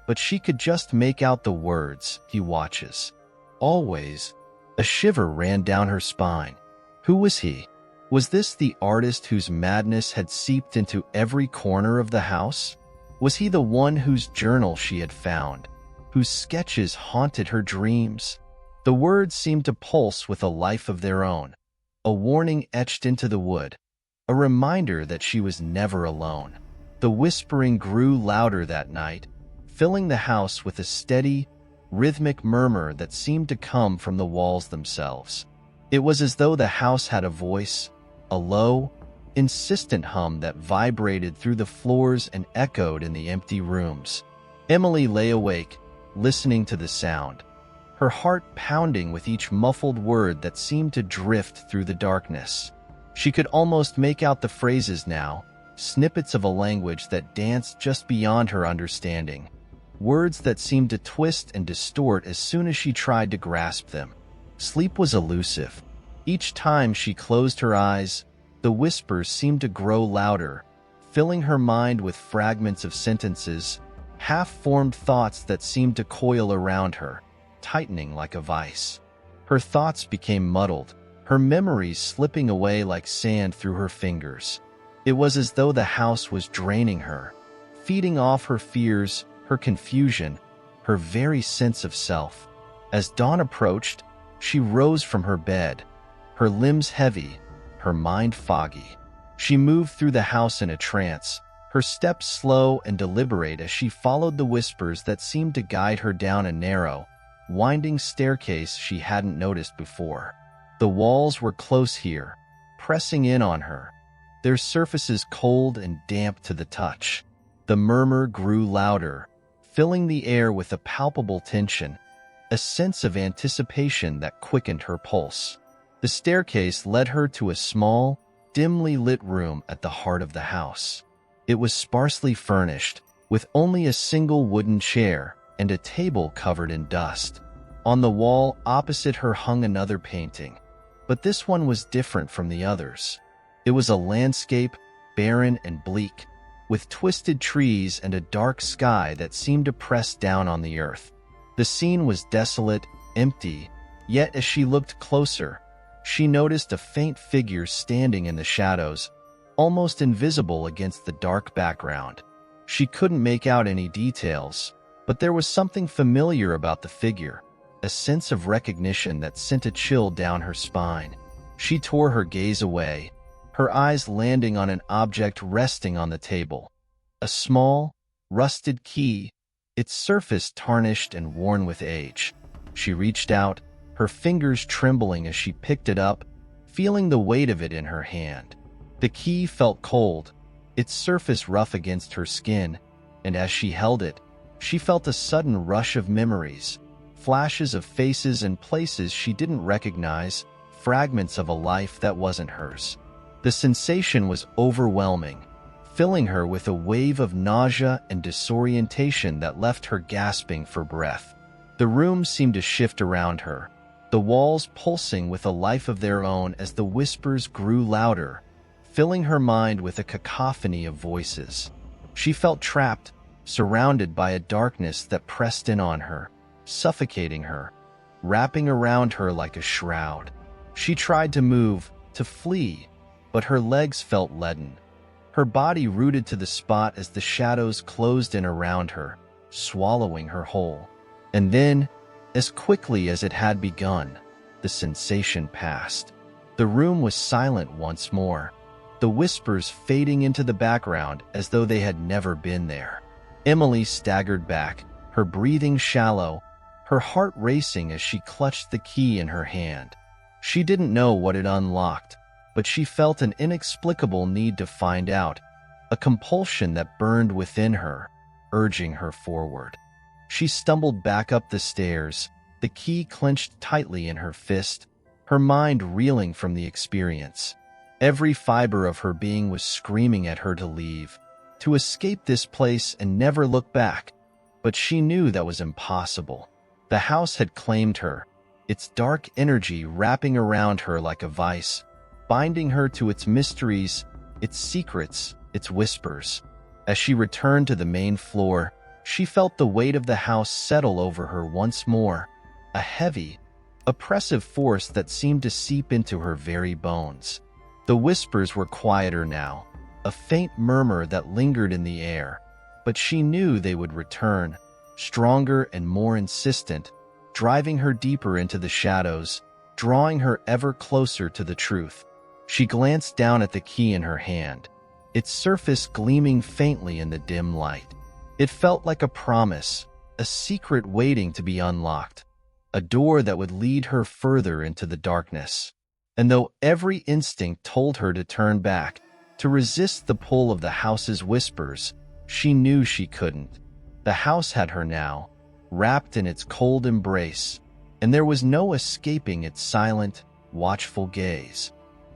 but she could just make out the words, "He watches. Always." A shiver ran down her spine. Who was he? Was this the artist whose madness had seeped into every corner of the house? Was he the one whose journal she had found, whose sketches haunted her dreams? The words seemed to pulse with a life of their own, a warning etched into the wood, a reminder that she was never alone. The whispering grew louder that night, filling the house with a steady, rhythmic murmur that seemed to come from the walls themselves. It was as though the house had a voice, a low, insistent hum that vibrated through the floors and echoed in the empty rooms. Emily lay awake, listening to the sound, her heart pounding with each muffled word that seemed to drift through the darkness. She could almost make out the phrases now, snippets of a language that danced just beyond her understanding, words that seemed to twist and distort as soon as she tried to grasp them. Sleep was elusive. Each time she closed her eyes, the whispers seemed to grow louder, filling her mind with fragments of sentences, half-formed thoughts that seemed to coil around her, tightening like a vice. Her thoughts became muddled, her memories slipping away like sand through her fingers. It was as though the house was draining her, feeding off her fears, her confusion, her very sense of self. As dawn approached, she rose from her bed, her limbs heavy, her mind foggy. She moved through the house in a trance, her steps slow and deliberate as she followed the whispers that seemed to guide her down a narrow, winding staircase she hadn't noticed before. The walls were close here, pressing in on her, their surfaces cold and damp to the touch. The murmur grew louder, filling the air with a palpable tension, a sense of anticipation that quickened her pulse. The staircase led her to a small, dimly lit room at the heart of the house. It was sparsely furnished, with only a single wooden chair and a table covered in dust. On the wall opposite her hung another painting, but this one was different from the others. It was a landscape, barren and bleak, with twisted trees and a dark sky that seemed to press down on the earth. The scene was desolate, empty, yet as she looked closer, she noticed a faint figure standing in the shadows, almost invisible against the dark background. She couldn't make out any details, but there was something familiar about the figure, a sense of recognition that sent a chill down her spine. She tore her gaze away, her eyes landing on an object resting on the table. A small, rusted key, its surface tarnished and worn with age. She reached out, her fingers trembling as she picked it up, feeling the weight of it in her hand. The key felt cold, its surface rough against her skin, and as she held it, she felt a sudden rush of memories, flashes of faces and places she didn't recognize, fragments of a life that wasn't hers. The sensation was overwhelming, filling her with a wave of nausea and disorientation that left her gasping for breath. The room seemed to shift around her, the walls pulsing with a life of their own as the whispers grew louder, filling her mind with a cacophony of voices. She felt trapped, surrounded by a darkness that pressed in on her, suffocating her, wrapping around her like a shroud. She tried to move, to flee, but her legs felt leaden. Her body rooted to the spot as the shadows closed in around her, swallowing her whole. And then, as quickly as it had begun, the sensation passed. The room was silent once more, the whispers fading into the background as though they had never been there. Emily staggered back, her breathing shallow, her heart racing as she clutched the key in her hand. She didn't know what it unlocked, but she felt an inexplicable need to find out, a compulsion that burned within her, urging her forward. She stumbled back up the stairs, the key clenched tightly in her fist, her mind reeling from the experience. Every fiber of her being was screaming at her to leave, to escape this place and never look back. But she knew that was impossible. The house had claimed her, its dark energy wrapping around her like a vice, binding her to its mysteries, its secrets, its whispers. As she returned to the main floor, she felt the weight of the house settle over her once more, a heavy, oppressive force that seemed to seep into her very bones. The whispers were quieter now, a faint murmur that lingered in the air, but she knew they would return, stronger and more insistent, driving her deeper into the shadows, drawing her ever closer to the truth. She glanced down at the key in her hand, its surface gleaming faintly in the dim light. It felt like a promise, a secret waiting to be unlocked, a door that would lead her further into the darkness. And though every instinct told her to turn back, to resist the pull of the house's whispers, she knew she couldn't. The house had her now, wrapped in its cold embrace, and there was no escaping its silent, watchful gaze.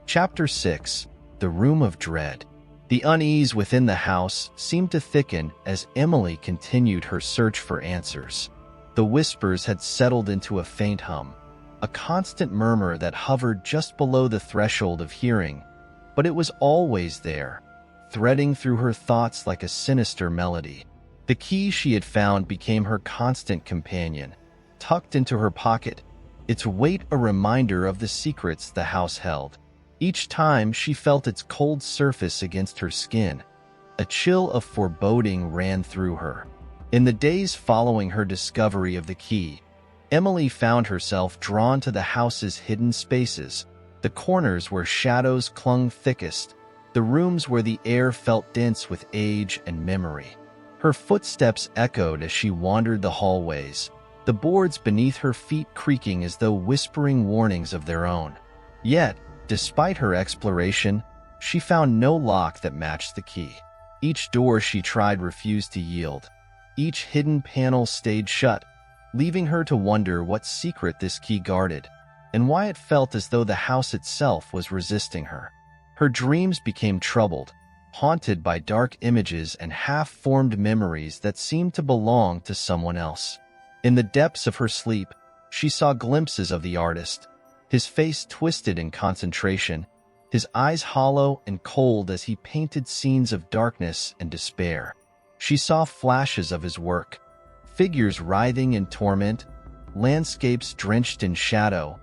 Chapter 6. The Room of Dread. The unease within the house seemed to thicken as Emily continued her search for answers. The whispers had settled into a faint hum, a constant murmur that hovered just below the threshold of hearing, but it was always there, threading through her thoughts like a sinister melody. The key she had found became her constant companion, tucked into her pocket, its weight a reminder of the secrets the house held. Each time she felt its cold surface against her skin, a chill of foreboding ran through her. In the days following her discovery of the key, Emily found herself drawn to the house's hidden spaces, the corners where shadows clung thickest, the rooms where the air felt dense with age and memory. Her footsteps echoed as she wandered the hallways, the boards beneath her feet creaking as though whispering warnings of their own. Yet, despite her exploration, she found no lock that matched the key. Each door she tried refused to yield. Each hidden panel stayed shut, leaving her to wonder what secret this key guarded, and why it felt as though the house itself was resisting her. Her dreams became troubled, haunted by dark images and half-formed memories that seemed to belong to someone else. In the depths of her sleep, she saw glimpses of the artist, his face twisted in concentration, his eyes hollow and cold as he painted scenes of darkness and despair. She saw flashes of his work, figures writhing in torment, landscapes drenched in shadow,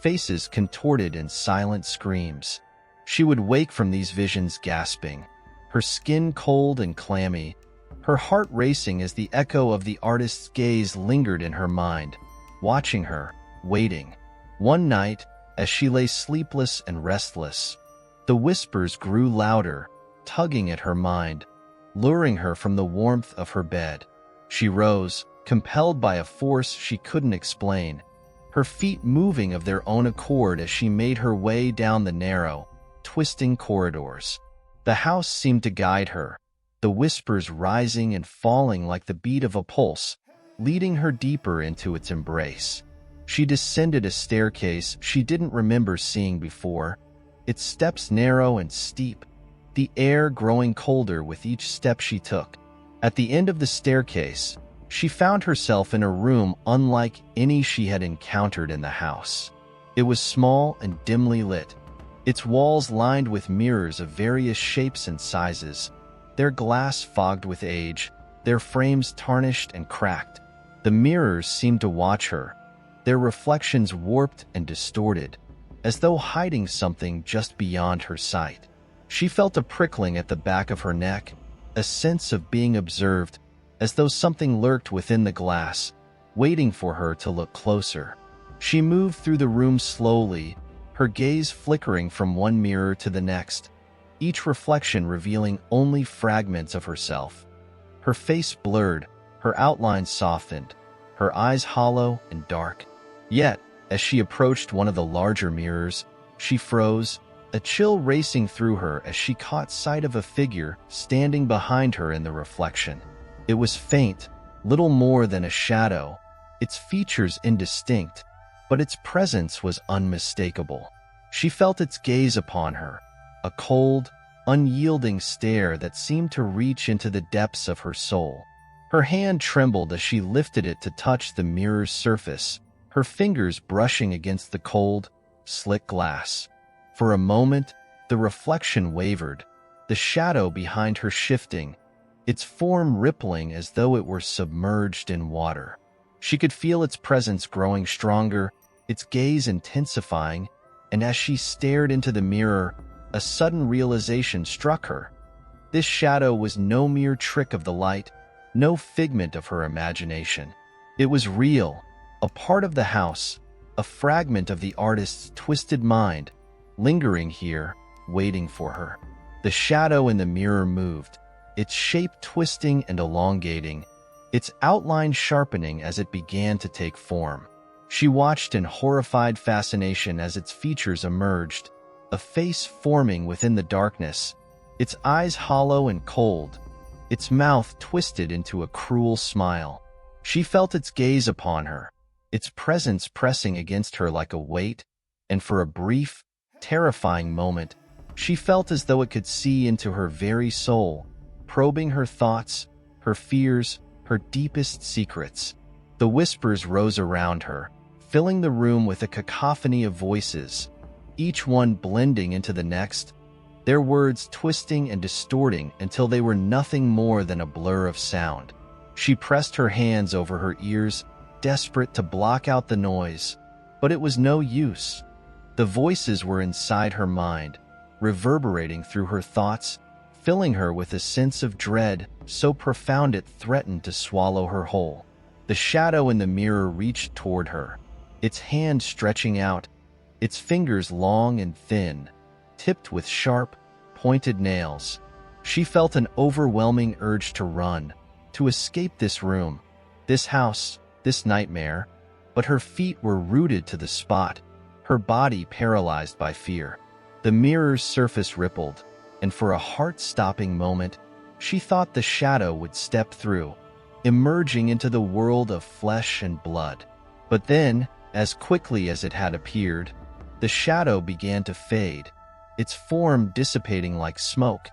faces contorted in silent screams. She would wake from these visions gasping, her skin cold and clammy, her heart racing as the echo of the artist's gaze lingered in her mind, watching her, waiting. One night, as she lay sleepless and restless, the whispers grew louder, tugging at her mind, luring her from the warmth of her bed. She rose, compelled by a force she couldn't explain, her feet moving of their own accord as she made her way down the narrow, twisting corridors. The house seemed to guide her, the whispers rising and falling like the beat of a pulse, leading her deeper into its embrace. She descended a staircase she didn't remember seeing before, its steps narrow and steep, the air growing colder with each step she took. At the end of the staircase, she found herself in a room unlike any she had encountered in the house. It was small and dimly lit, its walls lined with mirrors of various shapes and sizes, their glass fogged with age, their frames tarnished and cracked. The mirrors seemed to watch her, their reflections warped and distorted, as though hiding something just beyond her sight. She felt a prickling at the back of her neck, a sense of being observed, as though something lurked within the glass, waiting for her to look closer. She moved through the room slowly, her gaze flickering from one mirror to the next, each reflection revealing only fragments of herself. Her face blurred, her outlines softened, her eyes hollow and dark. Yet, as she approached one of the larger mirrors, she froze, a chill racing through her as she caught sight of a figure standing behind her in the reflection. It was faint, little more than a shadow, its features indistinct, but its presence was unmistakable. She felt its gaze upon her, a cold, unyielding stare that seemed to reach into the depths of her soul. Her hand trembled as she lifted it to touch the mirror's surface, her fingers brushing against the cold, slick glass. For a moment, the reflection wavered, the shadow behind her shifting, its form rippling as though it were submerged in water. She could feel its presence growing stronger, its gaze intensifying, and as she stared into the mirror, a sudden realization struck her. This shadow was no mere trick of the light, no figment of her imagination. It was real, a part of the house, a fragment of the artist's twisted mind, lingering here, waiting for her. The shadow in the mirror moved, its shape twisting and elongating, its outline sharpening as it began to take form. She watched in horrified fascination as its features emerged, a face forming within the darkness, its eyes hollow and cold, its mouth twisted into a cruel smile. She felt its gaze upon her, its presence pressing against her like a weight, and for a brief, terrifying moment, she felt as though it could see into her very soul, probing her thoughts, her fears, her deepest secrets. The whispers rose around her, filling the room with a cacophony of voices, each one blending into the next, their words twisting and distorting until they were nothing more than a blur of sound. She pressed her hands over her ears, desperate to block out the noise, but it was no use. The voices were inside her mind, reverberating through her thoughts, filling her with a sense of dread so profound it threatened to swallow her whole. The shadow in the mirror reached toward her, its hand stretching out, its fingers long and thin, tipped with sharp, pointed nails. She felt an overwhelming urge to run, to escape this room, this house, this nightmare, but her feet were rooted to the spot, her body paralyzed by fear. The mirror's surface rippled, and for a heart-stopping moment, she thought the shadow would step through, emerging into the world of flesh and blood. But then, as quickly as it had appeared, the shadow began to fade, its form dissipating like smoke,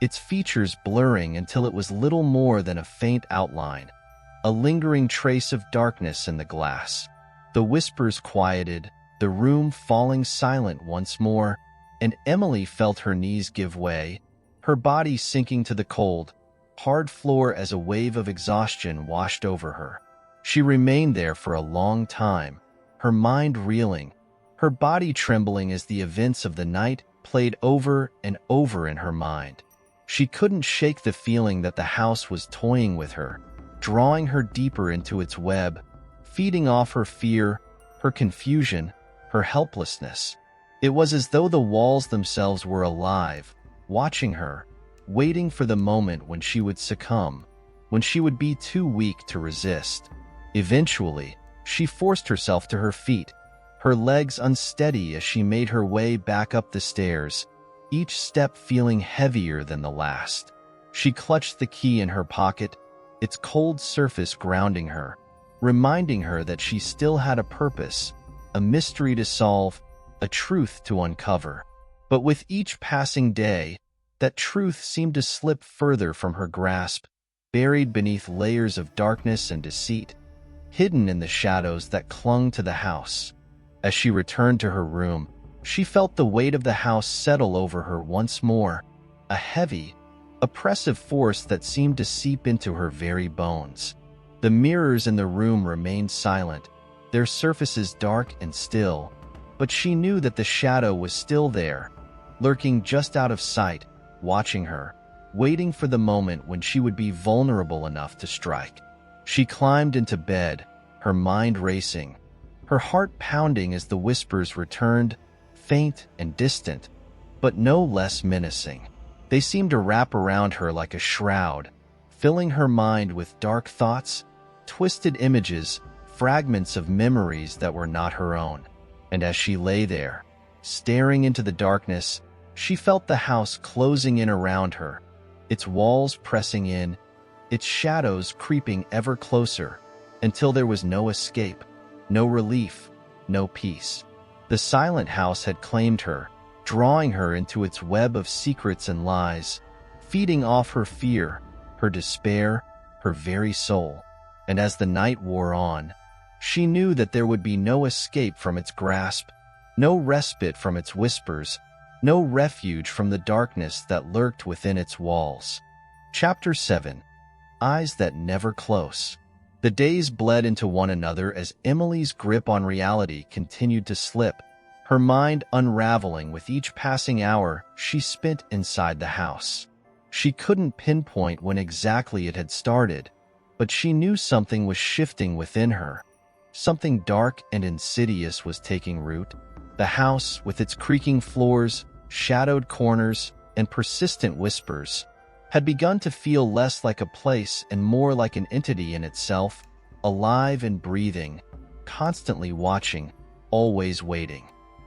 its features blurring until it was little more than a faint outline, a lingering trace of darkness in the glass. The whispers quieted, the room falling silent once more, and Emily felt her knees give way, her body sinking to the cold, hard floor as a wave of exhaustion washed over her. She remained there for a long time, her mind reeling, her body trembling as the events of the night played over and over in her mind. She couldn't shake the feeling that the house was toying with her, drawing her deeper into its web, feeding off her fear, her confusion, her helplessness. It was as though the walls themselves were alive, watching her, waiting for the moment when she would succumb, when she would be too weak to resist. Eventually, she forced herself to her feet, her legs unsteady as she made her way back up the stairs, each step feeling heavier than the last. She clutched the key in her pocket, its cold surface grounding her, reminding her that she still had a purpose, a mystery to solve, a truth to uncover. But with each passing day, that truth seemed to slip further from her grasp, buried beneath layers of darkness and deceit, hidden in the shadows that clung to the house. As she returned to her room, she felt the weight of the house settle over her once more, a heavy, oppressive force that seemed to seep into her very bones. The mirrors in the room remained silent, their surfaces dark and still, but she knew that the shadow was still there, lurking just out of sight, watching her, waiting for the moment when she would be vulnerable enough to strike. She climbed into bed, her mind racing, her heart pounding as the whispers returned, faint and distant, but no less menacing. They seemed to wrap around her like a shroud, filling her mind with dark thoughts, twisted images, fragments of memories that were not her own. And as she lay there, staring into the darkness, she felt the house closing in around her, its walls pressing in, its shadows creeping ever closer, until there was no escape, no relief, no peace. The silent house had claimed her, drawing her into its web of secrets and lies, feeding off her fear, her despair, her very soul. And as the night wore on, she knew that there would be no escape from its grasp, no respite from its whispers, no refuge from the darkness that lurked within its walls. Chapter 7. Eyes That Never Close. The days bled into one another as Emily's grip on reality continued to slip, her mind unraveling with each passing hour she spent inside the house. She couldn't pinpoint when exactly it had started, but she knew something was shifting within her. Something dark and insidious was taking root. The house, with its creaking floors, shadowed corners, and persistent whispers, had begun to feel less like a place and more like an entity in itself, alive and breathing, constantly watching, always waiting.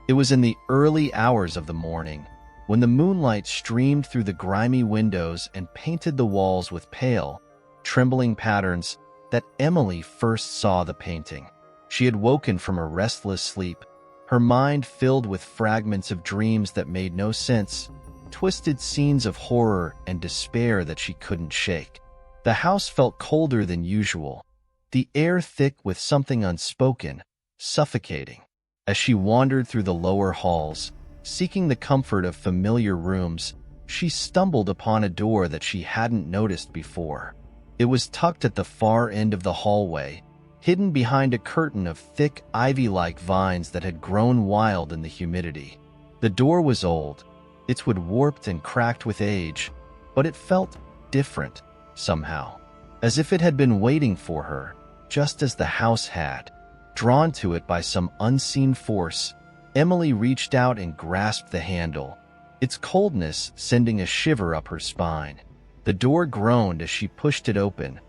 It was in the early hours of the morning, when the moonlight streamed through the grimy windows and painted the walls with pale, trembling patterns, that Emily first saw the painting. She had woken from a restless sleep, her mind filled with fragments of dreams that made no sense, twisted scenes of horror and despair that she couldn't shake. The house felt colder than usual, the air thick with something unspoken, suffocating. As she wandered through the lower halls, seeking the comfort of familiar rooms, she stumbled upon a door that she hadn't noticed before. It was tucked at the far end of the hallway, hidden behind a curtain of thick, ivy-like vines that had grown wild in the humidity. The door was old, its wood warped and cracked with age, but it felt different, somehow, as if it had been waiting for her, just as the house had. Drawn to it by some unseen force, Emily reached out and grasped the handle, its coldness sending a shiver up her spine. The door groaned as she pushed it open,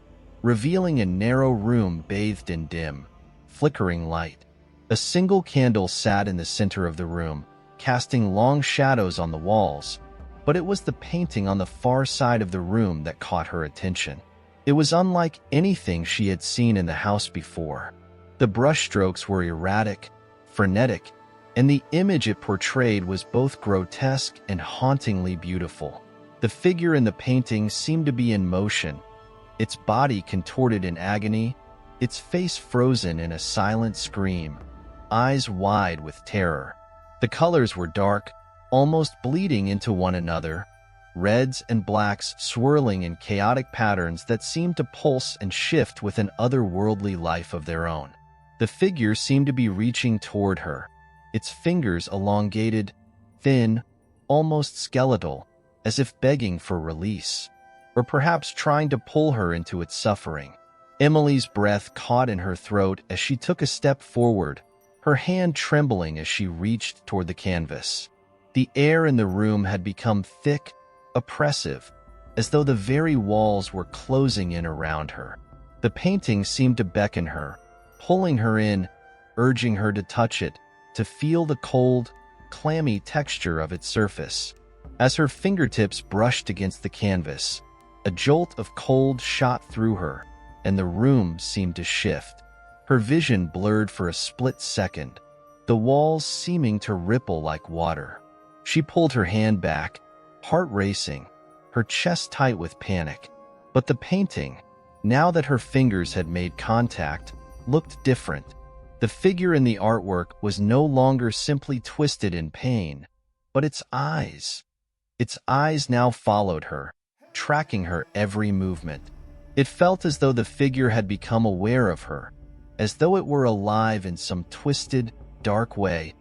revealing a narrow room bathed in dim, flickering light. A single candle sat in the center of the room, casting long shadows on the walls, but it was the painting on the far side of the room that caught her attention. It was unlike anything she had seen in the house before. The brushstrokes were erratic, frenetic, and the image it portrayed was both grotesque and hauntingly beautiful. The figure in the painting seemed to be in motion, its body contorted in agony, its face frozen in a silent scream, eyes wide with terror. The colors were dark, almost bleeding into one another, reds and blacks swirling in chaotic patterns that seemed to pulse and shift with an otherworldly life of their own. The figure seemed to be reaching toward her, its fingers elongated, thin, almost skeletal, as if begging for release, or perhaps trying to pull her into its suffering. Emily's breath caught in her throat as she took a step forward, her hand trembling as she reached toward the canvas. The air in the room had become thick, oppressive, as though the very walls were closing in around her. The painting seemed to beckon her, pulling her in, urging her to touch it, to feel the cold, clammy texture of its surface. As her fingertips brushed against the canvas, a jolt of cold shot through her, and the room seemed to shift. Her vision blurred for a split second, the walls seeming to ripple like water. She pulled her hand back, heart racing, her chest tight with panic. But the painting, now that her fingers had made contact, looked different. The figure in the artwork was no longer simply twisted in pain, but its eyes now followed her, tracking her every movement. It felt as though the figure had become aware of her, as though it were alive in some twisted, dark way,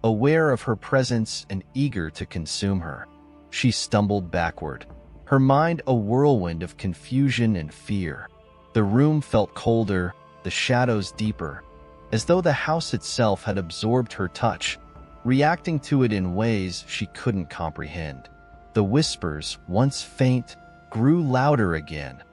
aware of her presence and eager to consume her. She stumbled backward, her mind a whirlwind of confusion and fear. The room felt colder, the shadows deeper, as though the house itself had absorbed her touch, reacting to it in ways she couldn't comprehend. The whispers, once faint, grew louder again,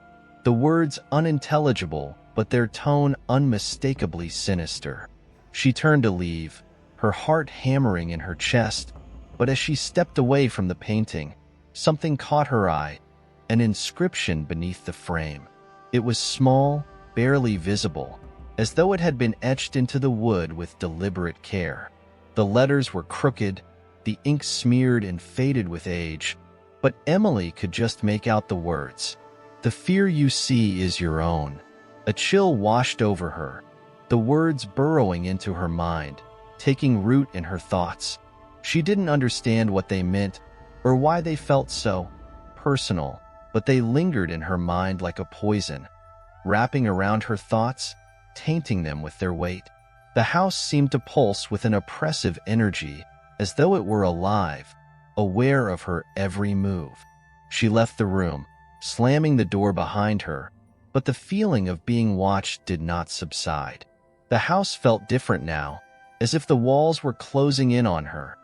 the words unintelligible, but their tone unmistakably sinister. She turned to leave, her heart hammering in her chest, but as she stepped away from the painting, something caught her eye, an inscription beneath the frame. It was small, barely visible, as though it had been etched into the wood with deliberate care. The letters were crooked, the ink smeared and faded with age, but Emily could just make out the words. "The fear you see is your own." A chill washed over her, the words burrowing into her mind, taking root in her thoughts. She didn't understand what they meant or why they felt so personal, but they lingered in her mind like a poison, wrapping around her thoughts, tainting them with their weight. The house seemed to pulse with an oppressive energy, as though it were alive, aware of her every move. She left the room, slamming the door behind her, but the feeling of being watched did not subside. The house felt different now, as if the walls were closing in on her,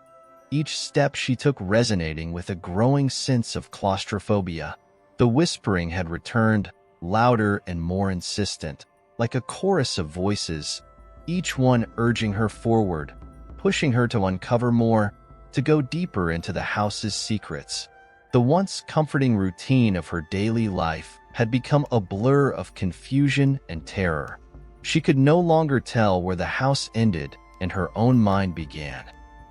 each step she took resonating with a growing sense of claustrophobia. The whispering had returned, louder and more insistent, like a chorus of voices, each one urging her forward, pushing her to uncover more, to go deeper into the house's secrets. The once comforting routine of her daily life had become a blur of confusion and terror. She could no longer tell where the house ended and her own mind began.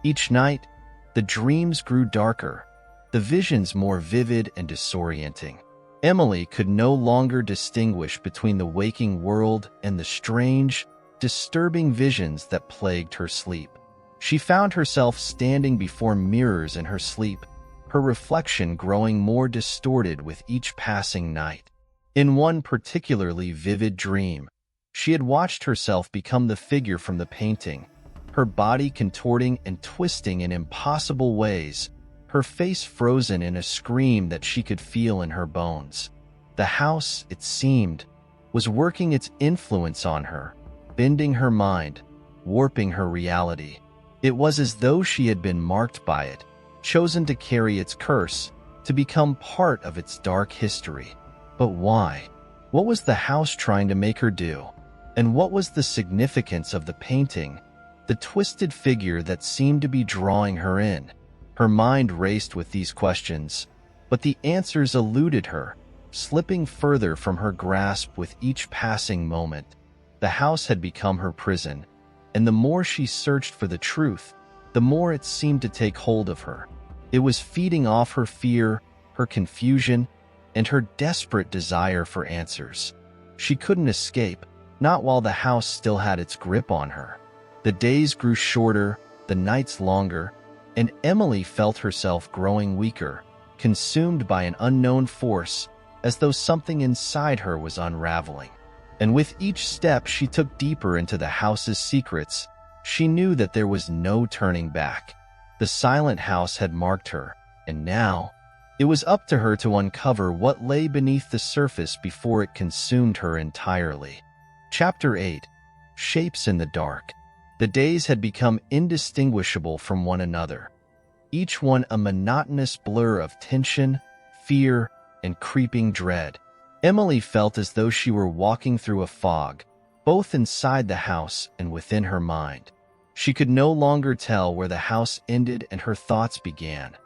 Each night, the dreams grew darker, the visions more vivid and disorienting. Emily could no longer distinguish between the waking world and the strange, disturbing visions that plagued her sleep. She found herself standing before mirrors in her sleep, her reflection growing more distorted with each passing night. In one particularly vivid dream, she had watched herself become the figure from the painting, her body contorting and twisting in impossible ways, her face frozen in a scream that she could feel in her bones. The house, it seemed, was working its influence on her, bending her mind, warping her reality. It was as though she had been marked by it, chosen to carry its curse, to become part of its dark history. But why? What was the house trying to make her do? And what was the significance of the painting, the twisted figure that seemed to be drawing her in? Her mind raced with these questions, but the answers eluded her, slipping further from her grasp with each passing moment. The house had become her prison, and the more she searched for the truth, the more it seemed to take hold of her. It was feeding off her fear, her confusion, and her desperate desire for answers. She couldn't escape, not while the house still had its grip on her. The days grew shorter, the nights longer, and Emily felt herself growing weaker, consumed by an unknown force, as though something inside her was unraveling. And with each step she took deeper into the house's secrets, she knew that there was no turning back. The silent house had marked her, and now it was up to her to uncover what lay beneath the surface before it consumed her entirely. Chapter 8. Shapes in the Dark. The days had become indistinguishable from one another, each one a monotonous blur of tension, fear, and creeping dread. Emily felt as though she were walking through a fog, both inside the house and within her mind. She could no longer tell where the house ended and her thoughts began,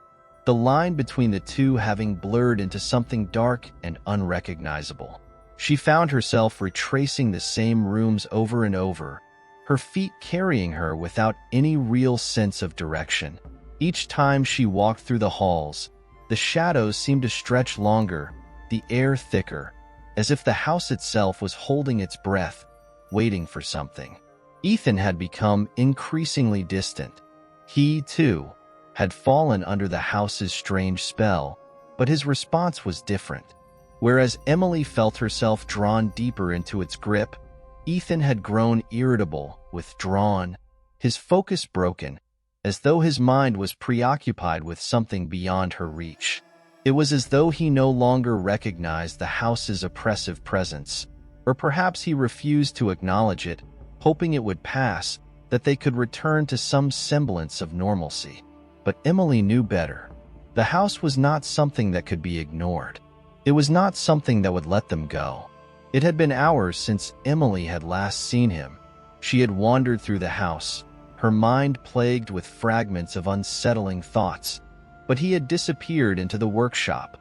the line between the two having blurred into something dark and unrecognizable. She found herself retracing the same rooms over and over, her feet carrying her without any real sense of direction. Each time she walked through the halls, the shadows seemed to stretch longer, the air thicker, as if the house itself was holding its breath, waiting for something. Ethan had become increasingly distant. He, too, had fallen under the house's strange spell, but his response was different. Whereas Emily felt herself drawn deeper into its grip, Ethan had grown irritable, withdrawn, his focus broken, as though his mind was preoccupied with something beyond her reach. It was as though he no longer recognized the house's oppressive presence, or perhaps he refused to acknowledge it, hoping it would pass, that they could return to some semblance of normalcy. But Emily knew better. The house was not something that could be ignored. It was not something that would let them go. It had been hours since Emily had last seen him. She had wandered through the house, her mind plagued with fragments of unsettling thoughts, but he had disappeared into the workshop,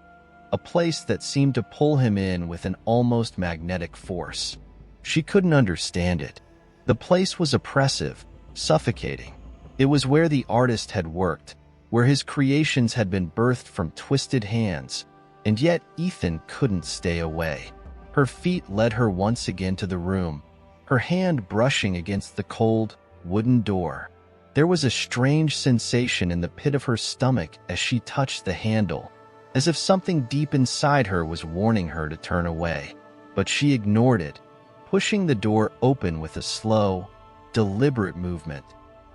a place that seemed to pull him in with an almost magnetic force. She couldn't understand it. The place was oppressive, suffocating. It was where the artist had worked, where his creations had been birthed from twisted hands, and yet Ethan couldn't stay away. Her feet led her once again to the room, her hand brushing against the cold, wooden door. There was a strange sensation in the pit of her stomach as she touched the handle, as if something deep inside her was warning her to turn away. But she ignored it, pushing the door open with a slow, deliberate movement.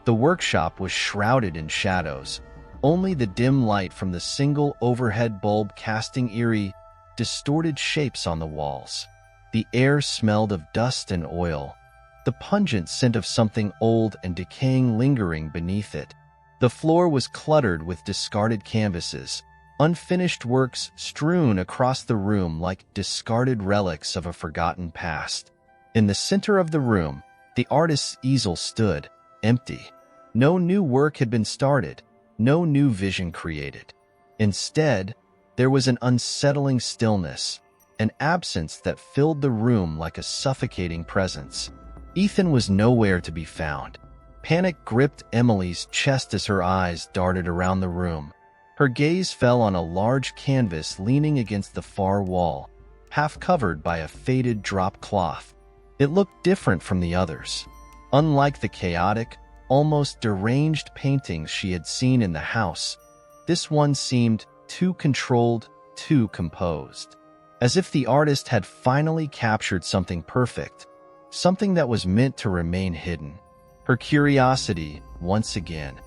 The workshop was shrouded in shadows, only the dim light from the single overhead bulb casting eerie, distorted shapes on the walls. The air smelled of dust and oil, the pungent scent of something old and decaying lingering beneath it. The floor was cluttered with discarded canvases, unfinished works strewn across the room like discarded relics of a forgotten past. In the center of the room, the artist's easel stood, empty. No new work had been started, no new vision created. Instead, there was an unsettling stillness, an absence that filled the room like a suffocating presence. Ethan was nowhere to be found. Panic gripped Emily's chest as her eyes darted around the room. Her gaze fell on a large canvas leaning against the far wall, half covered by a faded drop cloth. It looked different from the others. Unlike the chaotic, almost deranged paintings she had seen in the house, this one seemed too controlled, too composed. As if the artist had finally captured something perfect, something that was meant to remain hidden. Her curiosity, once again,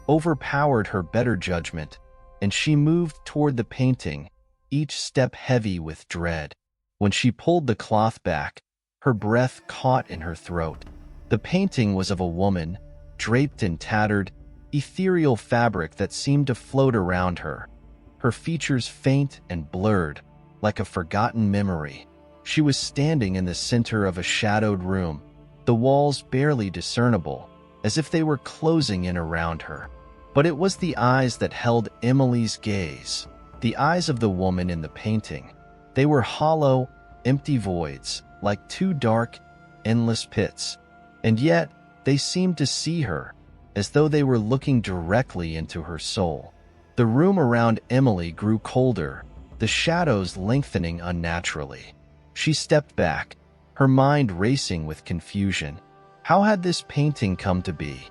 overpowered her better judgment, and she moved toward the painting, each step heavy with dread. When she pulled the cloth back, her breath caught in her throat. The painting was of a woman, draped in tattered, ethereal fabric that seemed to float around her, her features faint and blurred, like a forgotten memory. She was standing in the center of a shadowed room, the walls barely discernible, as if they were closing in around her. But it was the eyes that held Emily's gaze, the eyes of the woman in the painting. They were hollow, empty voids, like two dark, endless pits. And yet, they seemed to see her, as though they were looking directly into her soul. The room around Emily grew colder, the shadows lengthening unnaturally. She stepped back, her mind racing with confusion. How had this painting come to be?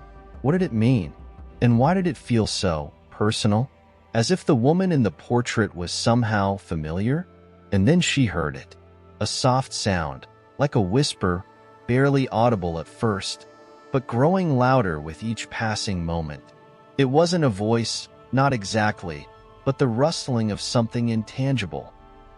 What did it mean? And why did it feel so personal? As if the woman in the portrait was somehow familiar? And then she heard it. A soft sound, like a whisper, barely audible at first, but growing louder with each passing moment. It wasn't a voice, not exactly, but the rustling of something intangible.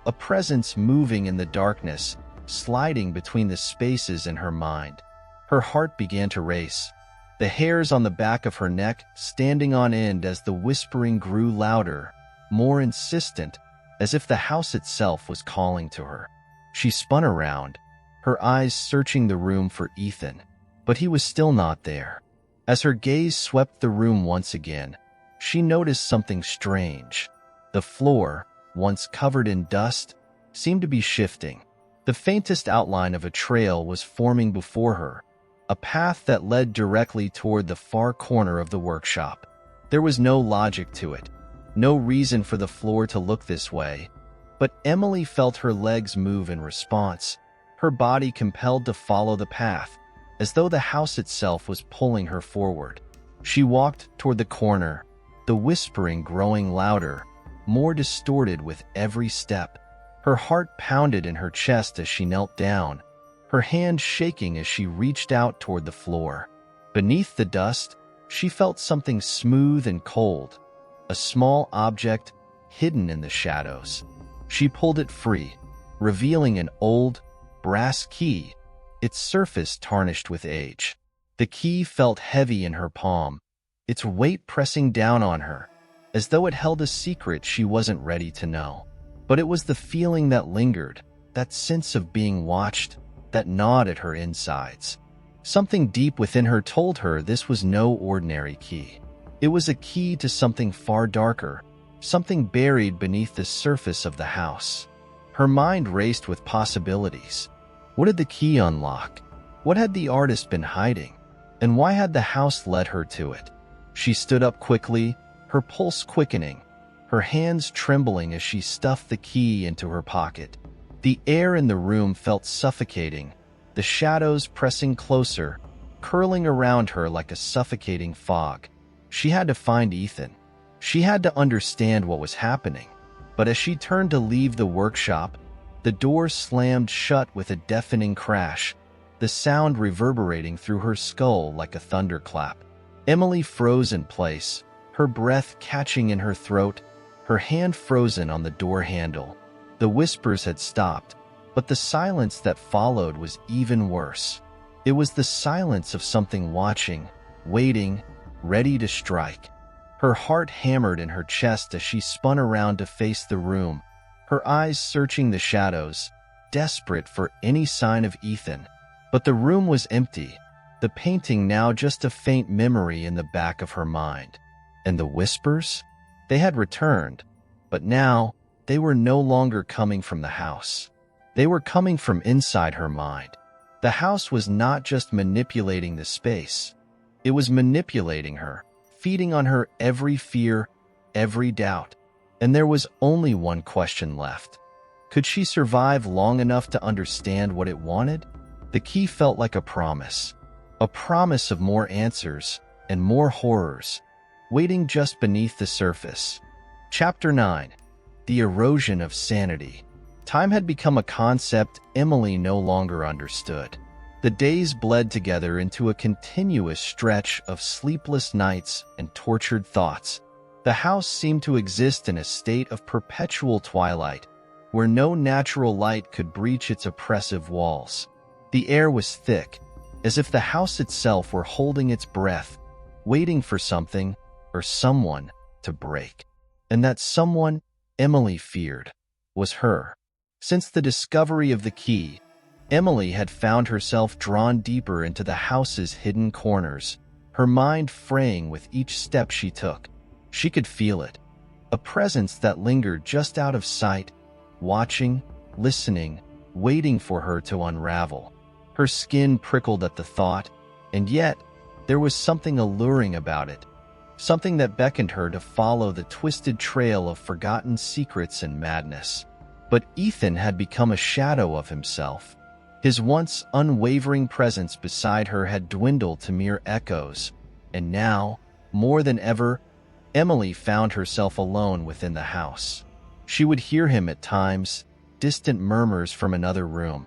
A presence moving in the darkness, sliding between the spaces in her mind. Her heart began to race, the hairs on the back of her neck standing on end as the whispering grew louder, more insistent, as if the house itself was calling to her. She spun around, her eyes searching the room for Ethan, but he was still not there. As her gaze swept the room once again, she noticed something strange. The floor, once covered in dust, seemed to be shifting. The faintest outline of a trail was forming before her, a path that led directly toward the far corner of the workshop. There was no logic to it, no reason for the floor to look this way, but Emily felt her legs move in response, her body compelled to follow the path, as though the house itself was pulling her forward. She walked toward the corner, the whispering growing louder, more distorted with every step. Her heart pounded in her chest as she knelt down, her hand shaking as she reached out toward the floor. Beneath the dust, she felt something smooth and cold, a small object hidden in the shadows. She pulled it free, revealing an old, brass key, its surface tarnished with age. The key felt heavy in her palm, its weight pressing down on her, as though it held a secret she wasn't ready to know. But it was the feeling that lingered, that sense of being watched, that gnawed at her insides. Something deep within her told her this was no ordinary key. It was a key to something far darker, something buried beneath the surface of the house. Her mind raced with possibilities. What did the key unlock? What had the artist been hiding? And why had the house led her to it? She stood up quickly, her pulse quickening, her hands trembling as she stuffed the key into her pocket. The air in the room felt suffocating, the shadows pressing closer, curling around her like a suffocating fog. She had to find Ethan. She had to understand what was happening. But as she turned to leave the workshop, the door slammed shut with a deafening crash, the sound reverberating through her skull like a thunderclap. Emily froze in place, her breath catching in her throat, her hand frozen on the door handle. The whispers had stopped, but the silence that followed was even worse. It was the silence of something watching, waiting, ready to strike. Her heart hammered in her chest as she spun around to face the room, her eyes searching the shadows, desperate for any sign of Ethan. But the room was empty, the painting now just a faint memory in the back of her mind. And the whispers? They had returned, but now they were no longer coming from the house. They were coming from inside her mind. The house was not just manipulating the space. It was manipulating her, feeding on her every fear, every doubt. And there was only one question left. Could she survive long enough to understand what it wanted? The key felt like a promise of more answers and more horrors, waiting just beneath the surface. Chapter 9. The Erosion of Sanity. Time had become a concept Emily no longer understood. The days bled together into a continuous stretch of sleepless nights and tortured thoughts. The house seemed to exist in a state of perpetual twilight, where no natural light could breach its oppressive walls. The air was thick, as if the house itself were holding its breath, waiting for something or someone to break. And that someone, Emily feared, was her. Since the discovery of the key, Emily had found herself drawn deeper into the house's hidden corners, her mind fraying with each step she took. She could feel it, a presence that lingered just out of sight, watching, listening, waiting for her to unravel. Her skin prickled at the thought, and yet there was something alluring about it, something that beckoned her to follow the twisted trail of forgotten secrets and madness. But Ethan had become a shadow of himself. His once unwavering presence beside her had dwindled to mere echoes, and now, more than ever, Emily found herself alone within the house. She would hear him at times, distant murmurs from another room,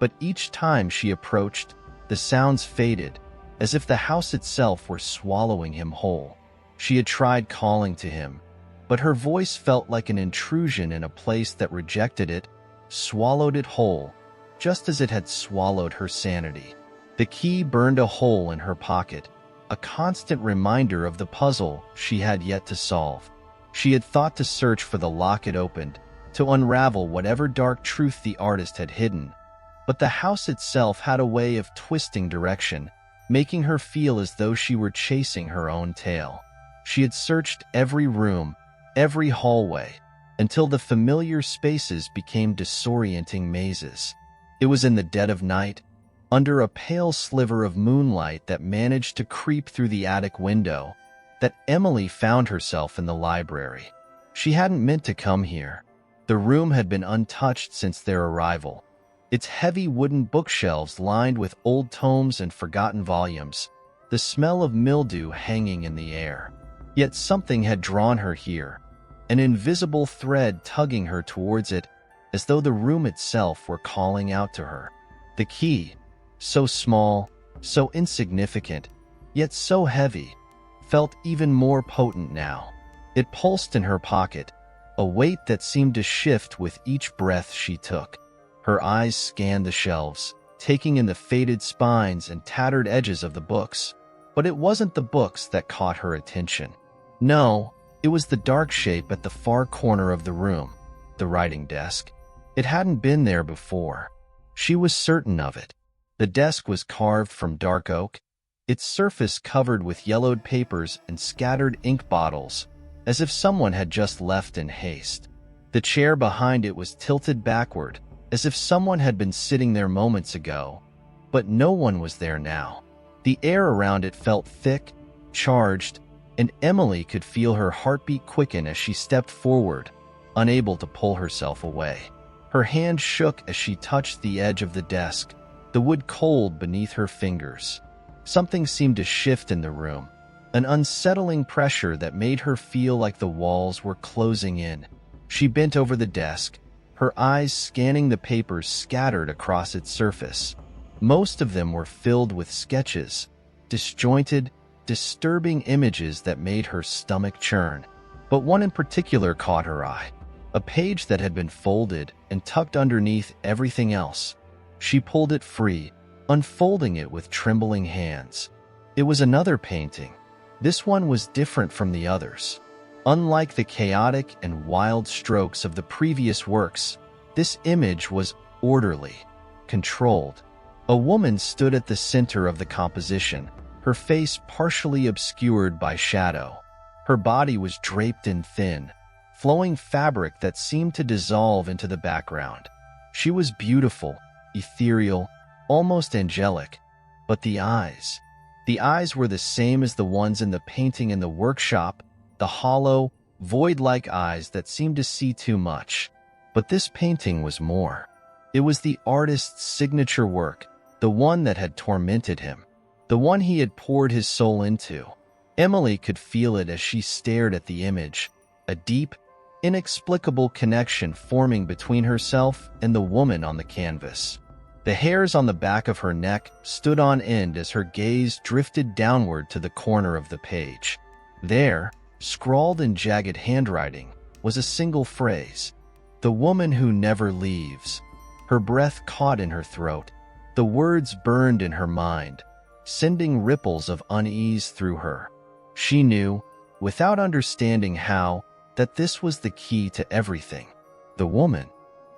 but each time she approached, the sounds faded, as if the house itself were swallowing him whole. She had tried calling to him, but her voice felt like an intrusion in a place that rejected it, swallowed it whole, just as it had swallowed her sanity. The key burned a hole in her pocket, a constant reminder of the puzzle she had yet to solve. She had thought to search for the lock it opened, to unravel whatever dark truth the artist had hidden. But the house itself had a way of twisting direction, making her feel as though she were chasing her own tail. She had searched every room, every hallway, until the familiar spaces became disorienting mazes. It was in the dead of night, under a pale sliver of moonlight that managed to creep through the attic window, that Emily found herself in the library. She hadn't meant to come here. The room had been untouched since their arrival, its heavy wooden bookshelves lined with old tomes and forgotten volumes, the smell of mildew hanging in the air. Yet something had drawn her here, an invisible thread tugging her towards it, as though the room itself were calling out to her. The key, so small, so insignificant, yet so heavy, felt even more potent now. It pulsed in her pocket, a weight that seemed to shift with each breath she took. Her eyes scanned the shelves, taking in the faded spines and tattered edges of the books. But it wasn't the books that caught her attention. No, it was the dark shape at the far corner of the room, the writing desk. It hadn't been there before. She was certain of it. The desk was carved from dark oak, its surface covered with yellowed papers and scattered ink bottles, as if someone had just left in haste. The chair behind it was tilted backward, as if someone had been sitting there moments ago, but no one was there now. The air around it felt thick, charged, and Emily could feel her heartbeat quicken as she stepped forward, unable to pull herself away. Her hand shook as she touched the edge of the desk, the wood cold beneath her fingers. Something seemed to shift in the room, an unsettling pressure that made her feel like the walls were closing in. She bent over the desk, her eyes scanning the papers scattered across its surface. Most of them were filled with sketches, disjointed, disturbing images that made her stomach churn. But one in particular caught her eye, a page that had been folded and tucked underneath everything else. She pulled it free, unfolding it with trembling hands. It was another painting. This one was different from the others. Unlike the chaotic and wild strokes of the previous works, this image was orderly, controlled. A woman stood at the center of the composition, her face partially obscured by shadow. Her body was draped in thin, flowing fabric that seemed to dissolve into the background. She was beautiful, ethereal, almost angelic, but the eyes were the same as the ones in the painting in the workshop, the hollow, void-like eyes that seemed to see too much. But this painting was more. It was the artist's signature work, the one that had tormented him, the one he had poured his soul into. Emily could feel it as she stared at the image, a deep, inexplicable connection forming between herself and the woman on the canvas. The hairs on the back of her neck stood on end as her gaze drifted downward to the corner of the page. There, scrawled in jagged handwriting, was a single phrase: "The woman who never leaves." Her breath caught in her throat. The words burned in her mind, sending ripples of unease through her. She knew, without understanding how, that this was the key to everything. The woman,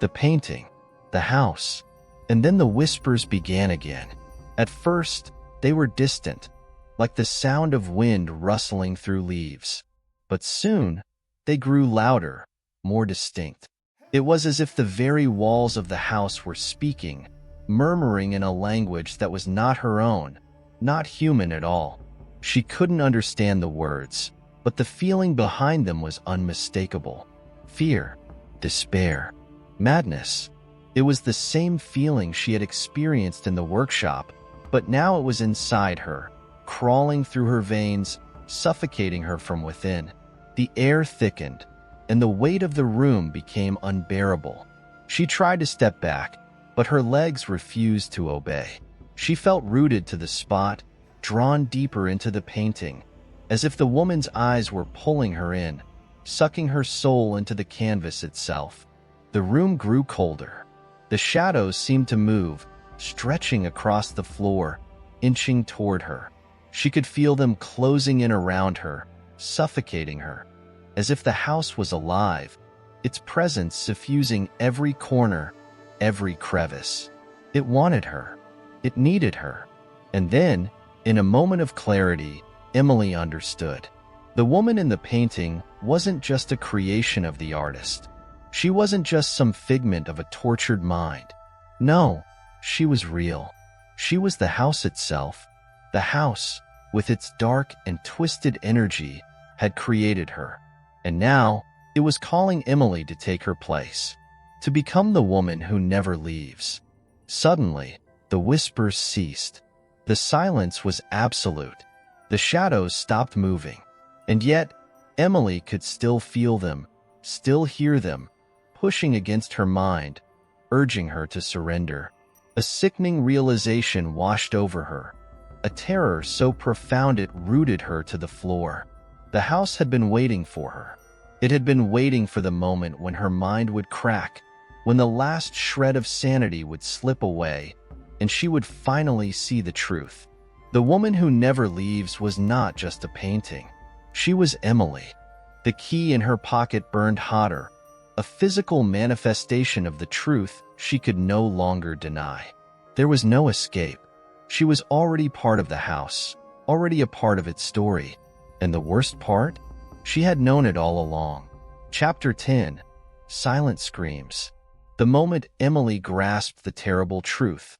the painting, the house. And then the whispers began again. At first, they were distant, like the sound of wind rustling through leaves. But soon, they grew louder, more distinct. It was as if the very walls of the house were speaking, murmuring in a language that was not her own, not human at all. She couldn't understand the words, but the feeling behind them was unmistakable. Fear, despair, madness. It was the same feeling she had experienced in the workshop, but now it was inside her, crawling through her veins, suffocating her from within. The air thickened, and the weight of the room became unbearable. She tried to step back, but her legs refused to obey. She felt rooted to the spot, drawn deeper into the painting, as if the woman's eyes were pulling her in, sucking her soul into the canvas itself. The room grew colder. The shadows seemed to move, stretching across the floor, inching toward her. She could feel them closing in around her, suffocating her, as if the house was alive, its presence suffusing every corner, every crevice. It wanted her. It needed her. And then, in a moment of clarity, Emily understood. The woman in the painting wasn't just a creation of the artist. She wasn't just some figment of a tortured mind. No, she was real. She was the house itself. The house, with its dark and twisted energy, had created her. And now, it was calling Emily to take her place, to become the woman who never leaves. Suddenly, the whispers ceased. The silence was absolute. The shadows stopped moving. And yet, Emily could still feel them, still hear them, pushing against her mind, urging her to surrender. A sickening realization washed over her, a terror so profound it rooted her to the floor. The house had been waiting for her. It had been waiting for the moment when her mind would crack, when the last shred of sanity would slip away, and she would finally see the truth. The woman who never leaves was not just a painting. She was Emily. The key in her pocket burned hotter, a physical manifestation of the truth she could no longer deny. There was no escape. She was already part of the house, already a part of its story. And the worst part? She had known it all along. Chapter 10. Silent Screams. The moment Emily grasped the terrible truth,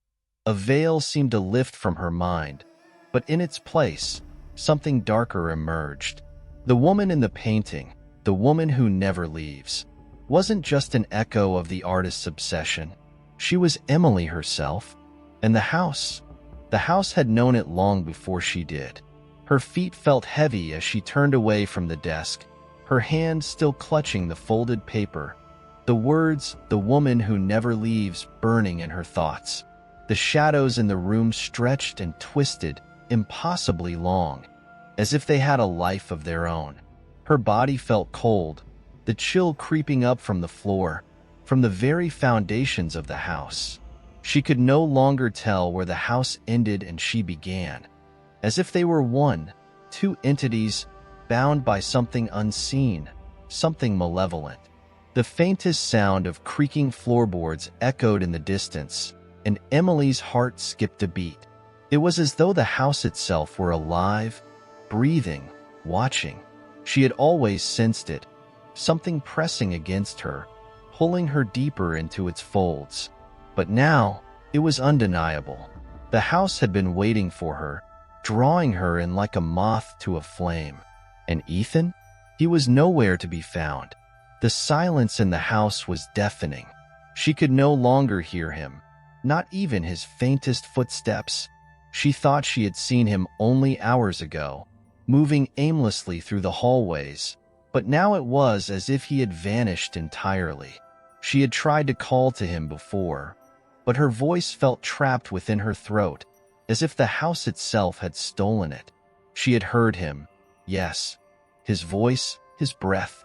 a veil seemed to lift from her mind, but in its place, something darker emerged. The woman in the painting, the woman who never leaves, wasn't just an echo of the artist's obsession. She was Emily herself, and the house had known it long before she did. Her feet felt heavy as she turned away from the desk, her hand still clutching the folded paper. The words, "the woman who never leaves," burning in her thoughts. The shadows in the room stretched and twisted, impossibly long, as if they had a life of their own. Her body felt cold, the chill creeping up from the floor, from the very foundations of the house. She could no longer tell where the house ended and she began, as if they were one, two entities bound by something unseen, something malevolent. The faintest sound of creaking floorboards echoed in the distance, and Emily's heart skipped a beat. It was as though the house itself were alive, breathing, watching. She had always sensed it, something pressing against her, pulling her deeper into its folds. But now, it was undeniable. The house had been waiting for her, drawing her in like a moth to a flame. And Ethan? He was nowhere to be found. The silence in the house was deafening. She could no longer hear him, not even his faintest footsteps. She thought she had seen him only hours ago, moving aimlessly through the hallways, but now it was as if he had vanished entirely. She had tried to call to him before, but her voice felt trapped within her throat, as if the house itself had stolen it. She had heard him, yes, his voice, his breath.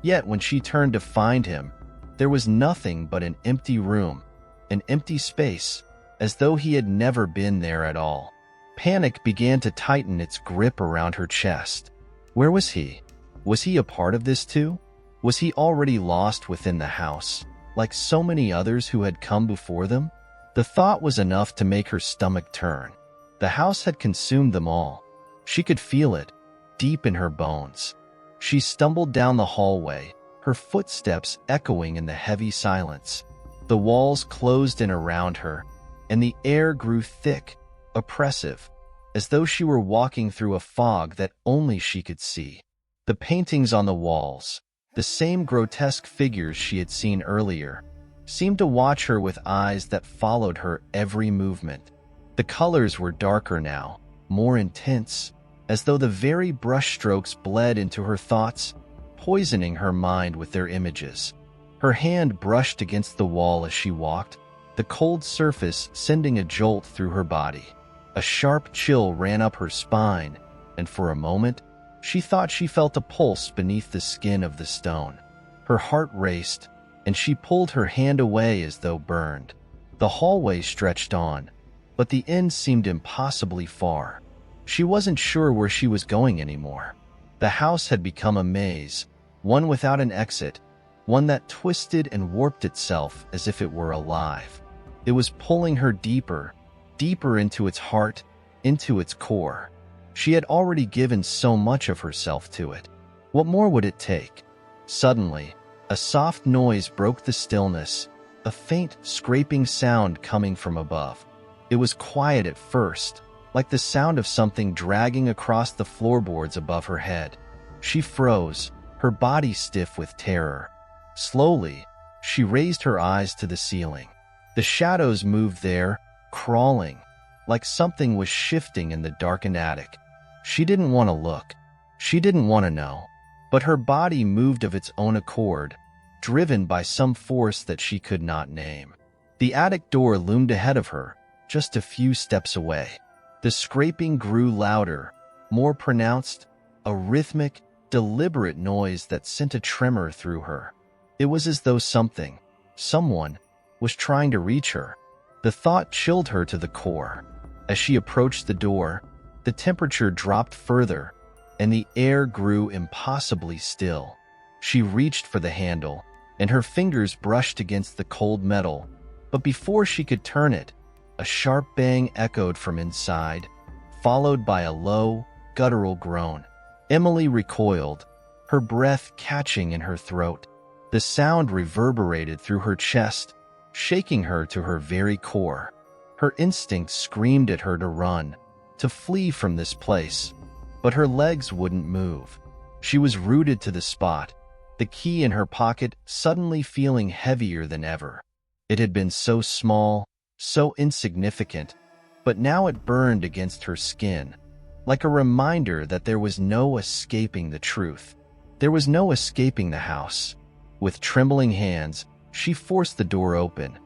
Yet when she turned to find him, there was nothing but an empty room, an empty space, as though he had never been there at all. Panic began to tighten its grip around her chest. Where was he? Was he a part of this too? Was he already lost within the house, like so many others who had come before them? The thought was enough to make her stomach turn. The house had consumed them all. She could feel it, deep in her bones. She stumbled down the hallway, her footsteps echoing in the heavy silence. The walls closed in around her, and the air grew thick, oppressive, as though she were walking through a fog that only she could see. The paintings on the walls, the same grotesque figures she had seen earlier, seemed to watch her with eyes that followed her every movement. The colors were darker now, more intense, as though the very brushstrokes bled into her thoughts, poisoning her mind with their images. Her hand brushed against the wall as she walked, the cold surface sending a jolt through her body. A sharp chill ran up her spine, and for a moment, she thought she felt a pulse beneath the skin of the stone. Her heart raced, and she pulled her hand away as though burned. The hallway stretched on, but the end seemed impossibly far. She wasn't sure where she was going anymore. The house had become a maze, one without an exit, one that twisted and warped itself as if it were alive. It was pulling her deeper, deeper into its heart, into its core. She had already given so much of herself to it. What more would it take? Suddenly, a soft noise broke the stillness, a faint scraping sound coming from above. It was quiet at first, like the sound of something dragging across the floorboards above her head. She froze, her body stiff with terror. Slowly, she raised her eyes to the ceiling. The shadows moved there, crawling, like something was shifting in the darkened attic. She didn't want to look. She didn't want to know. but her body moved of its own accord, driven by some force that she could not name. The attic door loomed ahead of her, just a few steps away. The scraping grew louder, more pronounced, a rhythmic, deliberate noise that sent a tremor through her. It was as though someone, was trying to reach her. The thought chilled her to the core. As she approached the door, the temperature dropped further, and the air grew impossibly still. She reached for the handle, and her fingers brushed against the cold metal, but before she could turn it, a sharp bang echoed from inside, followed by a low, guttural groan. Emily recoiled, her breath catching in her throat. The sound reverberated through her chest, shaking her to her very core. Her instincts screamed at her to run, to flee from this place, but her legs wouldn't move. She was rooted to the spot, the key in her pocket suddenly feeling heavier than ever. It had been so small, so insignificant, but now it burned against her skin, like a reminder that there was no escaping the truth. There was no escaping the house. With trembling hands, she forced the door open,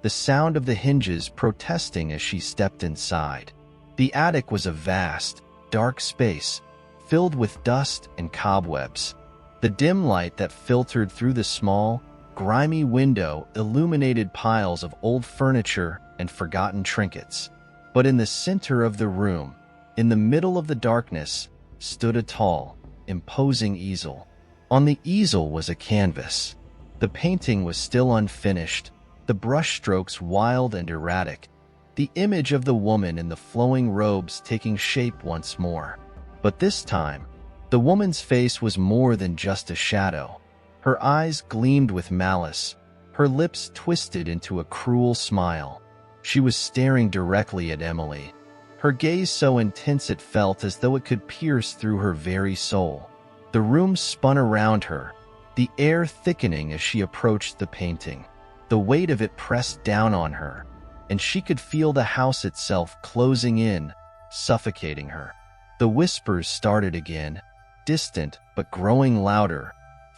the sound of the hinges protesting as she stepped inside. The attic was a vast, dark space, filled with dust and cobwebs. The dim light that filtered through the small, grimy window illuminated piles of old furniture and forgotten trinkets. But in the center of the room, in the middle of the darkness, stood a tall, imposing easel. On the easel was a canvas. The painting was still unfinished, the brushstrokes wild and erratic, the image of the woman in the flowing robes taking shape once more. But this time, the woman's face was more than just a shadow. Her eyes gleamed with malice, her lips twisted into a cruel smile. She was staring directly at Emily, her gaze so intense it felt as though it could pierce through her very soul. The room spun around her, the air thickening as she approached the painting. The weight of it pressed down on her, and she could feel the house itself closing in, suffocating her. The whispers started again, distant but growing louder,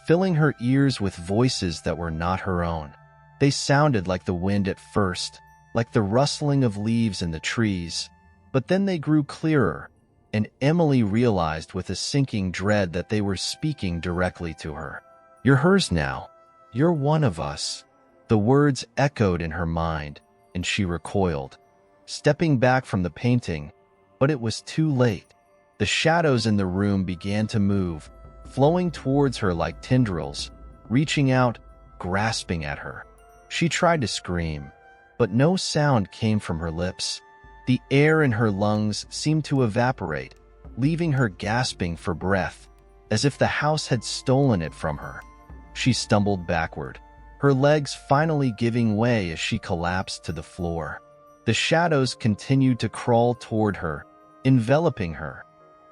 filling her ears with voices that were not her own. They sounded like the wind at first, like the rustling of leaves in the trees, but then they grew clearer, and Emily realized with a sinking dread that they were speaking directly to her. "You're hers now. You're one of us." The words echoed in her mind, and she recoiled, stepping back from the painting, but it was too late. The shadows in the room began to move, flowing towards her like tendrils, reaching out, grasping at her. She tried to scream, but no sound came from her lips. The air in her lungs seemed to evaporate, leaving her gasping for breath, as if the house had stolen it from her. She stumbled backward, her legs finally giving way as she collapsed to the floor. The shadows continued to crawl toward her, enveloping her,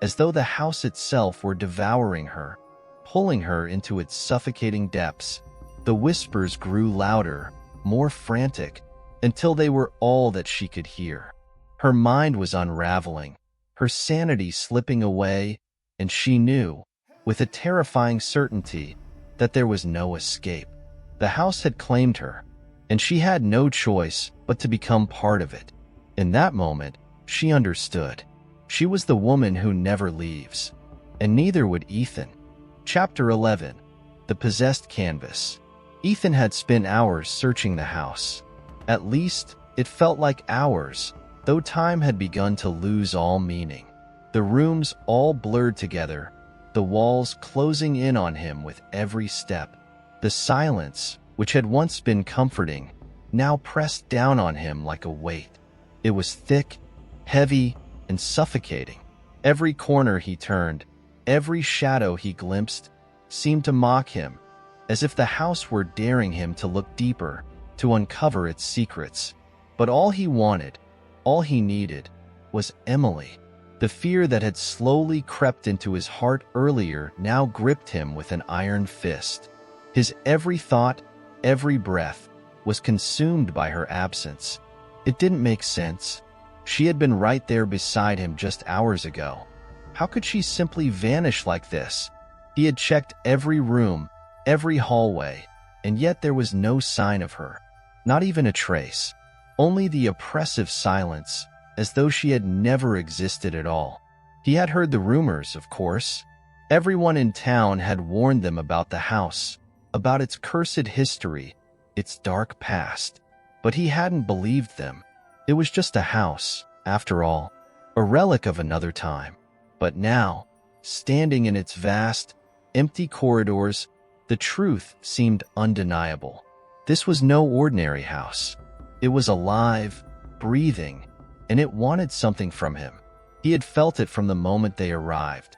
as though the house itself were devouring her, pulling her into its suffocating depths. The whispers grew louder, more frantic, until they were all that she could hear. Her mind was unraveling, her sanity slipping away, and she knew, with a terrifying certainty, that there was no escape. The house had claimed her, and she had no choice but to become part of it. In that moment, she understood. She was the woman who never leaves, and neither would Ethan. Chapter 11. The Possessed Canvas. Ethan had spent hours searching the house. At least, it felt like hours, though time had begun to lose all meaning. The rooms all blurred together, the walls closing in on him with every step. The silence, which had once been comforting, now pressed down on him like a weight. It was thick, heavy, and suffocating. Every corner he turned, every shadow he glimpsed, seemed to mock him, as if the house were daring him to look deeper, to uncover its secrets. But all he wanted, all he needed, was Emily. The fear that had slowly crept into his heart earlier now gripped him with an iron fist. His every thought, every breath, was consumed by her absence. It didn't make sense. She had been right there beside him just hours ago. How could she simply vanish like this, He had checked every room, every hallway, and yet there was no sign of her. Not even a trace. Only the oppressive silence, as though she had never existed at all. He had heard the rumors, of course. Everyone in town had warned them about the house, about its cursed history, its dark past. But he hadn't believed them. It was just a house, after all, a relic of another time. But now, standing in its vast, empty corridors, the truth seemed undeniable. This was no ordinary house. It was alive, breathing, and it wanted something from him. He had felt it from the moment they arrived.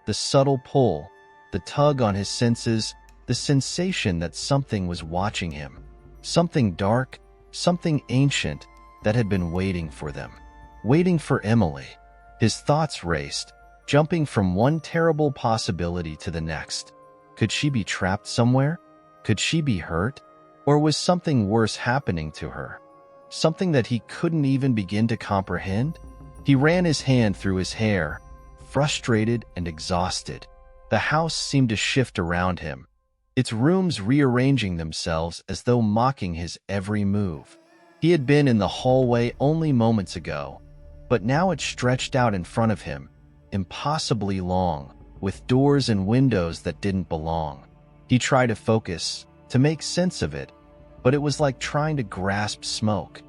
The subtle pull, the tug on his senses, the sensation that something was watching him. Something dark, something ancient that had been waiting for them. Waiting for Emily. His thoughts raced, jumping from one terrible possibility to the next. Could she be trapped somewhere? Could she be hurt? Or was something worse happening to her? Something that he couldn't even begin to comprehend? He ran his hand through his hair, frustrated and exhausted. The house seemed to shift around him, its rooms rearranging themselves as though mocking his every move. He had been in the hallway only moments ago, but now it stretched out in front of him, impossibly long, with doors and windows that didn't belong. He tried to focus, to make sense of it, but it was like trying to grasp smoke.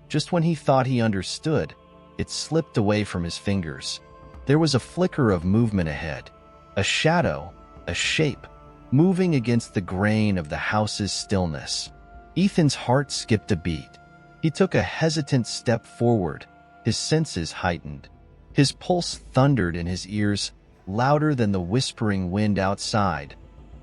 Just when he thought he understood, it slipped away from his fingers. There was a flicker of movement ahead, a shadow, a shape, moving against the grain of the house's stillness. Ethan's heart skipped a beat. He took a hesitant step forward, his senses heightened. His pulse thundered in his ears, louder than the whispering wind outside,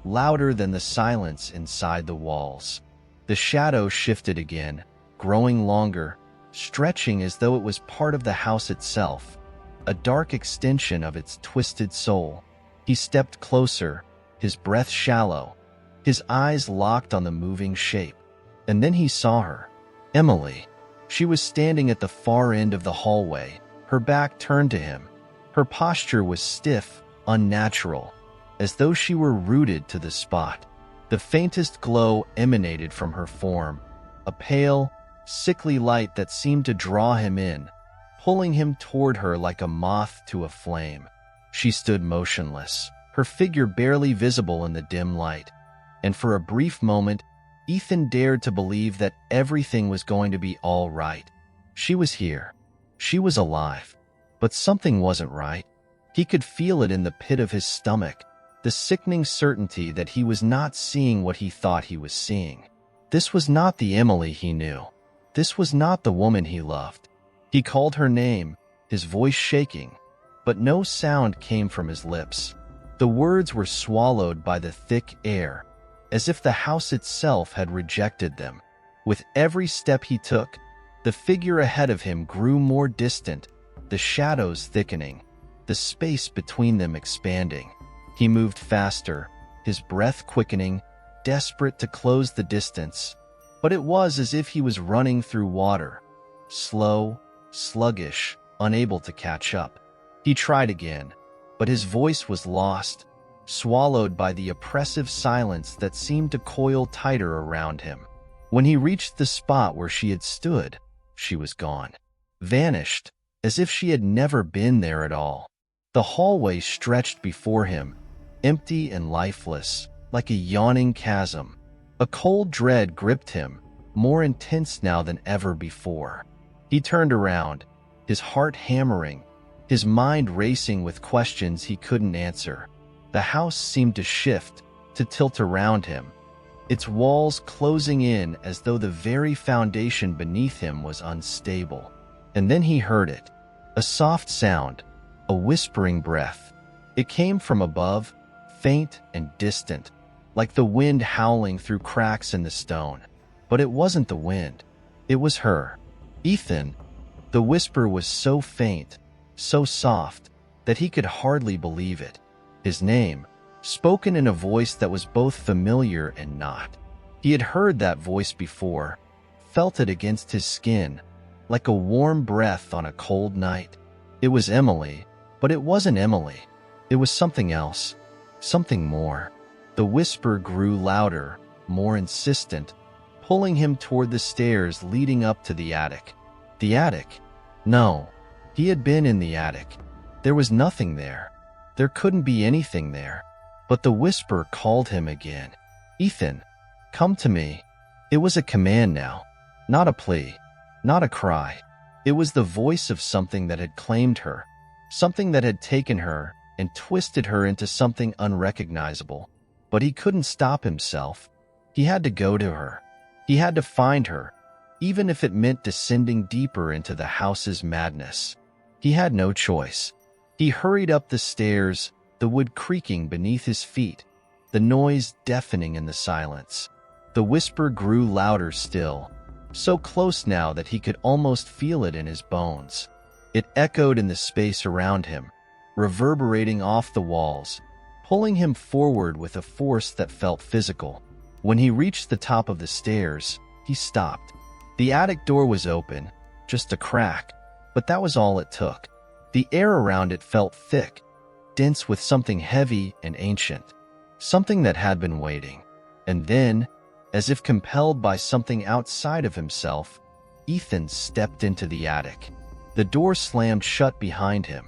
louder than the silence inside the walls. The shadow shifted again, growing longer, stretching as though it was part of the house itself, a dark extension of its twisted soul. He stepped closer, his breath shallow, his eyes locked on the moving shape. And then he saw her. Emily. She was standing at the far end of the hallway, her back turned to him. Her posture was stiff, unnatural, as though she were rooted to the spot. The faintest glow emanated from her form, a pale, sickly light that seemed to draw him in, pulling him toward her like a moth to a flame. She stood motionless, her figure barely visible in the dim light. And for a brief moment, Ethan dared to believe that everything was going to be all right. She was here. She was alive. But something wasn't right. He could feel it in the pit of his stomach, the sickening certainty that he was not seeing what he thought he was seeing. This was not the Emily he knew. This was not the woman he loved. He called her name, his voice shaking, but no sound came from his lips. The words were swallowed by the thick air, as if the house itself had rejected them. With every step he took, the figure ahead of him grew more distant, the shadows thickening, the space between them expanding. He moved faster, his breath quickening, desperate to close the distance. But it was as if he was running through water, slow, sluggish, unable to catch up. He tried again, but his voice was lost, swallowed by the oppressive silence that seemed to coil tighter around him. When he reached the spot where she had stood, she was gone, vanished, as if she had never been there at all. The hallway stretched before him, empty and lifeless, like a yawning chasm. A cold dread gripped him, more intense now than ever before. He turned around, his heart hammering, his mind racing with questions he couldn't answer. The house seemed to shift, to tilt around him, its walls closing in as though the very foundation beneath him was unstable. And then he heard it, a soft sound, a whispering breath. It came from above, faint and distant, like the wind howling through cracks in the stone. But it wasn't the wind. It was her. Ethan. The whisper was so faint, so soft, that he could hardly believe it. His name, spoken in a voice that was both familiar and not. He had heard that voice before, felt it against his skin, like a warm breath on a cold night. It was Emily, but it wasn't Emily. It was something else. something more. The whisper grew louder, more insistent, pulling him toward the stairs leading up to the attic. The attic? No, he had been in the attic. There was nothing there. There couldn't be anything there. But the whisper called him again. Ethan, come to me. It was a command now, not a plea, not a cry. It was the voice of something that had claimed her, something that had taken her and twisted her into something unrecognizable. But he couldn't stop himself. He had to go to her. He had to find her, even if it meant descending deeper into the house's madness. He had no choice. He hurried up the stairs, the wood creaking beneath his feet, the noise deafening in the silence. The whisper grew louder still, so close now that he could almost feel it in his bones. It echoed in the space around him, reverberating off the walls, pulling him forward with a force that felt physical. When he reached the top of the stairs, he stopped. The attic door was open, just a crack, but that was all it took. The air around it felt thick, dense with something heavy and ancient, something that had been waiting. And then, as if compelled by something outside of himself, Ethan stepped into the attic. The door slammed shut behind him.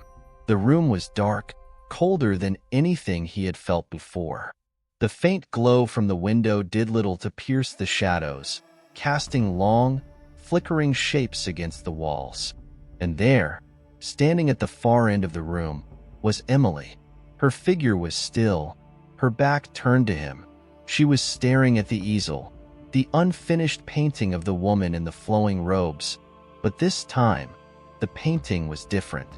The room was dark, colder than anything he had felt before. The faint glow from the window did little to pierce the shadows, casting long, flickering shapes against the walls. And there, standing at the far end of the room, was Emily. Her figure was still, her back turned to him. She was staring at the easel, the unfinished painting of the woman in the flowing robes. But this time, the painting was different.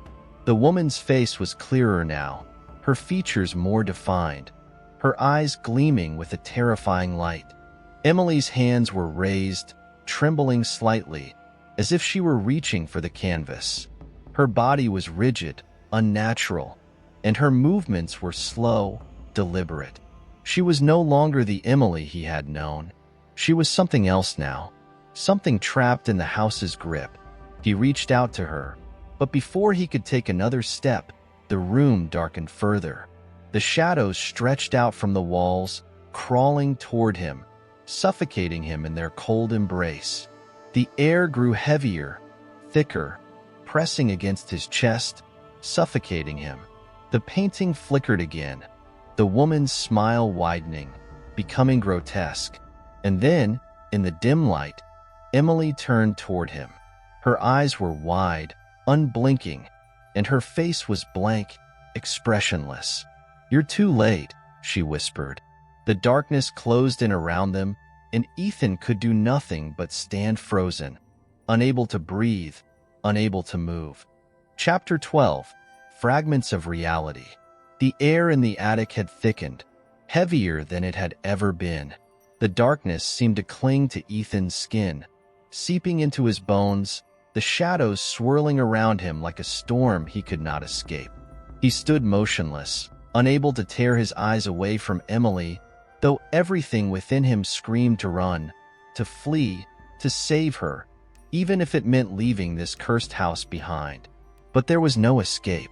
The woman's face was clearer now, her features more defined, her eyes gleaming with a terrifying light. Emily's hands were raised, trembling slightly, as if she were reaching for the canvas. Her body was rigid, unnatural, and her movements were slow, deliberate. She was no longer the Emily he had known. She was something else now, something trapped in the house's grip. He reached out to her, but before he could take another step, the room darkened further. The shadows stretched out from the walls, crawling toward him, suffocating him in their cold embrace. The air grew heavier, thicker, pressing against his chest, suffocating him. The painting flickered again, the woman's smile widening, becoming grotesque. And then, in the dim light, Emily turned toward him. Her eyes were wide, unblinking, and her face was blank, expressionless. "You're too late," she whispered. The darkness closed in around them, and Ethan could do nothing but stand frozen, unable to breathe, unable to move. Chapter 12. Fragments of Reality. The air in the attic had thickened, heavier than it had ever been. The darkness seemed to cling to Ethan's skin, seeping into his bones, the shadows swirling around him like a storm he could not escape. He stood motionless, unable to tear his eyes away from Emily, though everything within him screamed to run, to flee, to save her, even if it meant leaving this cursed house behind. But there was no escape.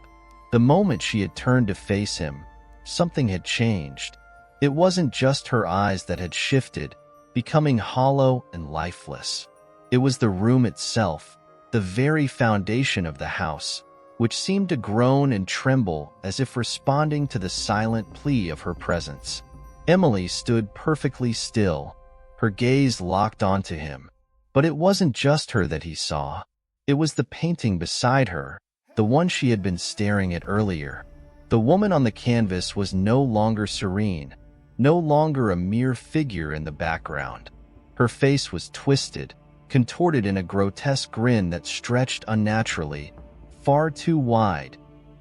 The moment she had turned to face him, something had changed. It wasn't just her eyes that had shifted, becoming hollow and lifeless. It was the room itself, the very foundation of the house, which seemed to groan and tremble as if responding to the silent plea of her presence. Emily stood perfectly still, her gaze locked onto him. But it wasn't just her that he saw. It was the painting beside her, the one she had been staring at earlier. The woman on the canvas was no longer serene, no longer a mere figure in the background. Her face was twisted, contorted in a grotesque grin that stretched unnaturally, far too wide,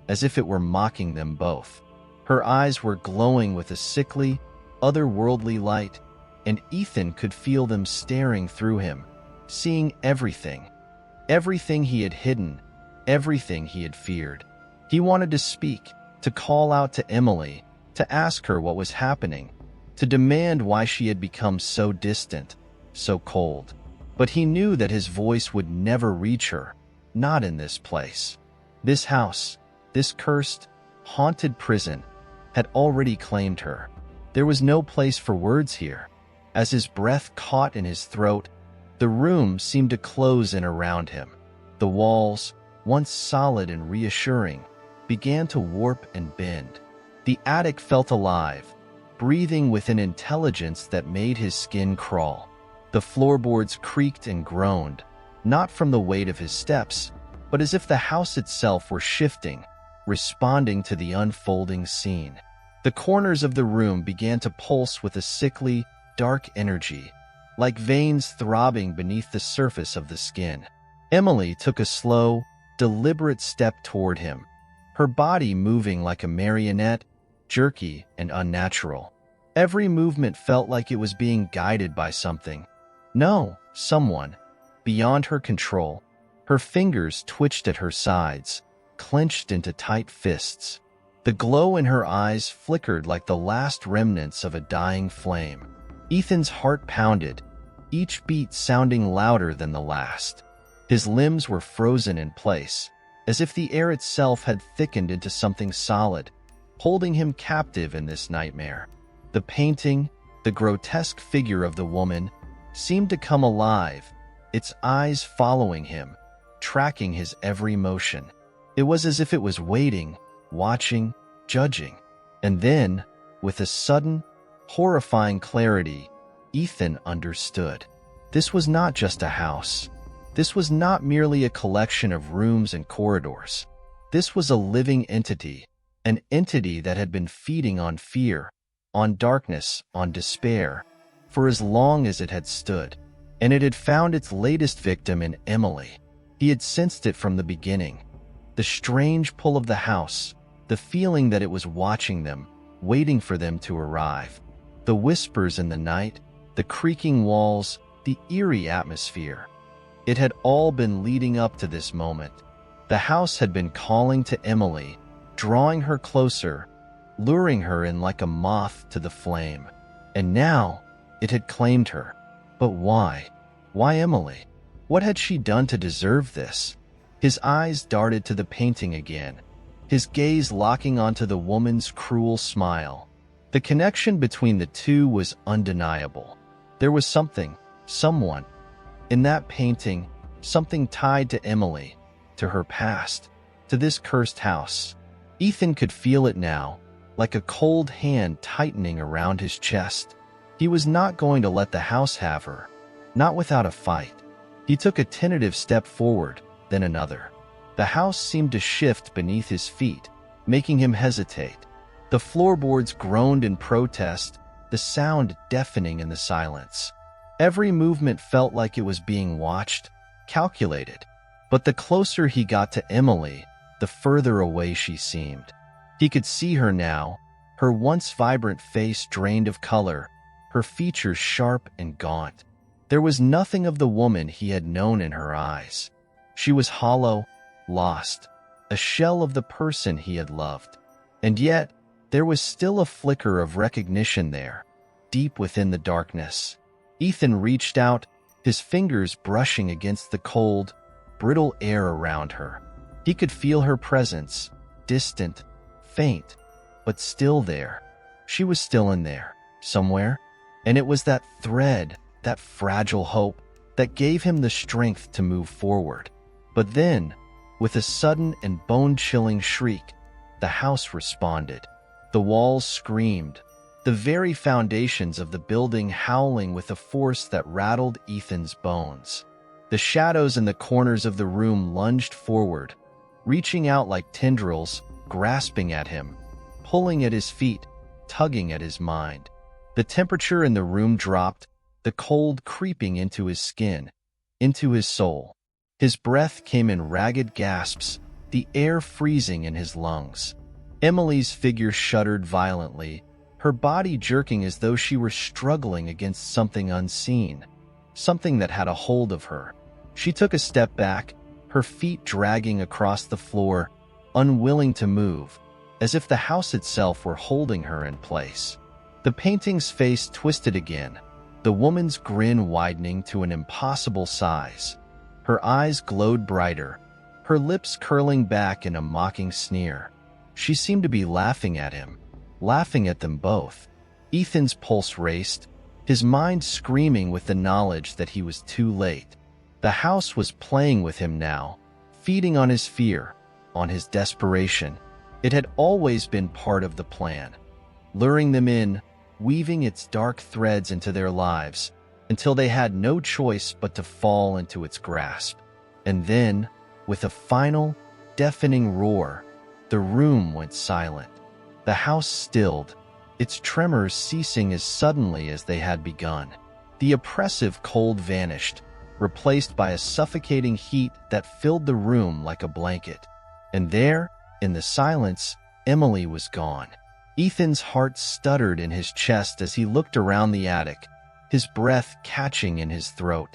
as if it were mocking them both. Her eyes were glowing with a sickly, otherworldly light, and Ethan could feel them staring through him, seeing everything. Everything he had hidden, everything he had feared. He wanted to speak, to call out to Emily, to ask her what was happening, to demand why she had become so distant, so cold. But he knew that his voice would never reach her, not in this place. This house, this cursed, haunted prison, had already claimed her. There was no place for words here. As his breath caught in his throat, the room seemed to close in around him. The walls, once solid and reassuring, began to warp and bend. The attic felt alive, breathing with an intelligence that made his skin crawl. The floorboards creaked and groaned, not from the weight of his steps, but as if the house itself were shifting, responding to the unfolding scene. The corners of the room began to pulse with a sickly, dark energy, like veins throbbing beneath the surface of the skin. Emily took a slow, deliberate step toward him, her body moving like a marionette, jerky and unnatural. Every movement felt like it was being guided by something. No, someone, beyond her control. Her fingers twitched at her sides, clenched into tight fists. The glow in her eyes flickered like the last remnants of a dying flame. Ethan's heart pounded, each beat sounding louder than the last. His limbs were frozen in place, as if the air itself had thickened into something solid, holding him captive in this nightmare. The painting, the grotesque figure of the woman, seemed to come alive, its eyes following him, tracking his every motion. It was as if it was waiting, watching, judging. And then, with a sudden, horrifying clarity, Ethan understood. This was not just a house. This was not merely a collection of rooms and corridors. This was a living entity, an entity that had been feeding on fear, on darkness, on despair, for as long as it had stood. And it had found its latest victim in Emily. He had sensed it from the beginning. The strange pull of the house, the feeling that it was watching them, waiting for them to arrive. The whispers in the night, the creaking walls, the eerie atmosphere. It had all been leading up to this moment. The house had been calling to Emily, drawing her closer, luring her in like a moth to the flame. And now, it had claimed her. But why? Why Emily? What had she done to deserve this? His eyes darted to the painting again, his gaze locking onto the woman's cruel smile. The connection between the two was undeniable. There was something, someone, in that painting, something tied to Emily, to her past, to this cursed house. Ethan could feel it now, like a cold hand tightening around his chest. He was not going to let the house have her, not without a fight. He took a tentative step forward, then another. The house seemed to shift beneath his feet, making him hesitate. The floorboards groaned in protest, the sound deafening in the silence. Every movement felt like it was being watched, calculated. But the closer he got to Emily, the further away she seemed. He could see her now, her once vibrant face drained of color, her features sharp and gaunt. There was nothing of the woman he had known in her eyes. She was hollow, lost, a shell of the person he had loved. And yet, there was still a flicker of recognition there, deep within the darkness. Ethan reached out, his fingers brushing against the cold, brittle air around her. He could feel her presence, distant, faint, but still there. She was still in there, somewhere. And it was that thread, that fragile hope, that gave him the strength to move forward. But then, with a sudden and bone-chilling shriek, the house responded. The walls screamed, the very foundations of the building howling with a force that rattled Ethan's bones. The shadows in the corners of the room lunged forward, reaching out like tendrils, grasping at him, pulling at his feet, tugging at his mind. The temperature in the room dropped, the cold creeping into his skin, into his soul. His breath came in ragged gasps, the air freezing in his lungs. Emily's figure shuddered violently, her body jerking as though she were struggling against something unseen, something that had a hold of her. She took a step back, her feet dragging across the floor, unwilling to move, as if the house itself were holding her in place. The painting's face twisted again, the woman's grin widening to an impossible size. Her eyes glowed brighter, her lips curling back in a mocking sneer. She seemed to be laughing at him, laughing at them both. Ethan's pulse raced, his mind screaming with the knowledge that he was too late. The house was playing with him now, feeding on his fear, on his desperation. It had always been part of the plan, luring them in, weaving its dark threads into their lives, until they had no choice but to fall into its grasp. And then, with a final, deafening roar, the room went silent. The house stilled, its tremors ceasing as suddenly as they had begun. The oppressive cold vanished, replaced by a suffocating heat that filled the room like a blanket. And there, in the silence, Emily was gone. Ethan's heart stuttered in his chest as he looked around the attic, his breath catching in his throat.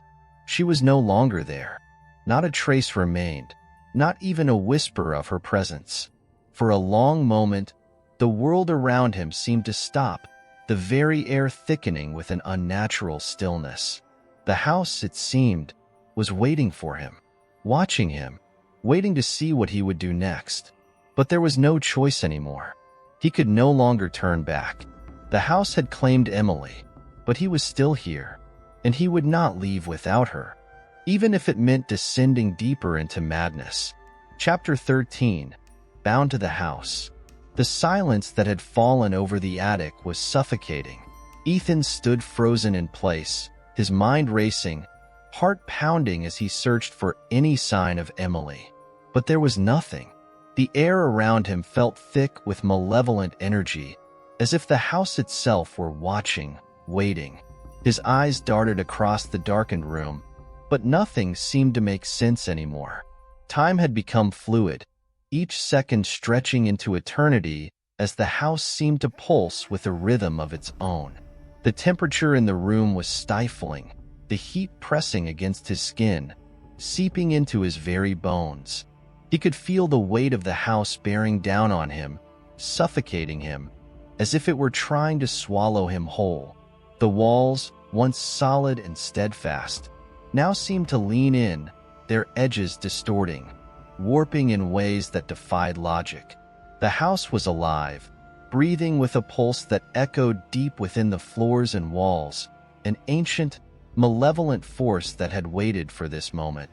She was no longer there. Not a trace remained, not even a whisper of her presence. For a long moment, the world around him seemed to stop, the very air thickening with an unnatural stillness. The house, it seemed, was waiting for him, watching him, waiting to see what he would do next. But there was no choice anymore. He could no longer turn back. The house had claimed Emily, but he was still here, and he would not leave without her, even if it meant descending deeper into madness. Chapter 13. Bound to the house. The silence that had fallen over the attic was suffocating. Ethan stood frozen in place, his mind racing, heart pounding as he searched for any sign of Emily. But there was nothing. The air around him felt thick with malevolent energy, as if the house itself were watching, waiting. His eyes darted across the darkened room, but nothing seemed to make sense anymore. Time had become fluid, each second stretching into eternity as the house seemed to pulse with a rhythm of its own. The temperature in the room was stifling, the heat pressing against his skin, seeping into his very bones. He could feel the weight of the house bearing down on him, suffocating him, as if it were trying to swallow him whole. The walls, once solid and steadfast, now seemed to lean in, their edges distorting, warping in ways that defied logic. The house was alive, breathing with a pulse that echoed deep within the floors and walls, an ancient, malevolent force that had waited for this moment.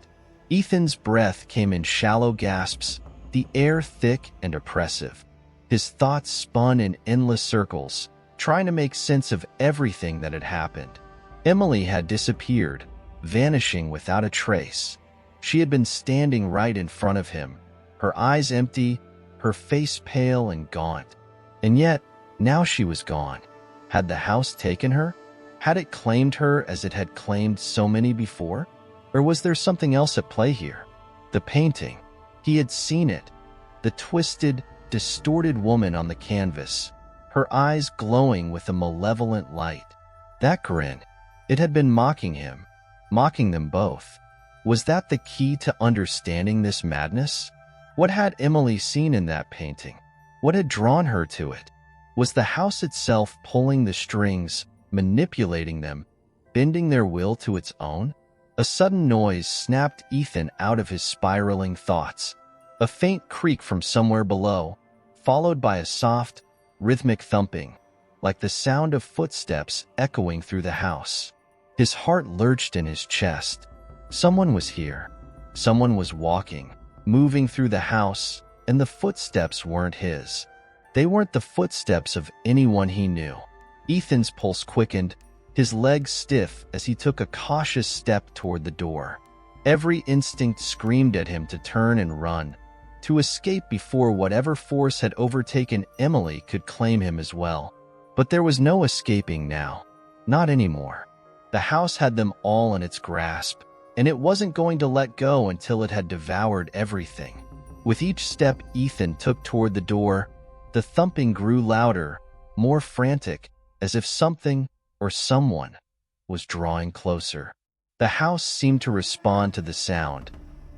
Ethan's breath came in shallow gasps, the air thick and oppressive. His thoughts spun in endless circles, trying to make sense of everything that had happened. Emily had disappeared, vanishing without a trace. She had been standing right in front of him, her eyes empty, her face pale and gaunt. And yet, now she was gone. Had the house taken her? Had it claimed her as it had claimed so many before? Or was there something else at play here? The painting. He had seen it. The twisted, distorted woman on the canvas, her eyes glowing with a malevolent light. That grin. It had been mocking him, mocking them both. Was that the key to understanding this madness? What had Emily seen in that painting? What had drawn her to it? Was the house itself pulling the strings, manipulating them, bending their will to its own? A sudden noise snapped Ethan out of his spiraling thoughts. A faint creak from somewhere below, followed by a soft, rhythmic thumping, like the sound of footsteps echoing through the house. His heart lurched in his chest. Someone was here. Someone was walking, moving through the house, and the footsteps weren't his. They weren't the footsteps of anyone he knew. Ethan's pulse quickened, his legs stiff as he took a cautious step toward the door. Every instinct screamed at him to turn and run, to escape before whatever force had overtaken Emily could claim him as well. But there was no escaping now. Not anymore. The house had them all in its grasp, and it wasn't going to let go until it had devoured everything. With each step Ethan took toward the door, the thumping grew louder, more frantic, as if something or someone was drawing closer. The house seemed to respond to the sound,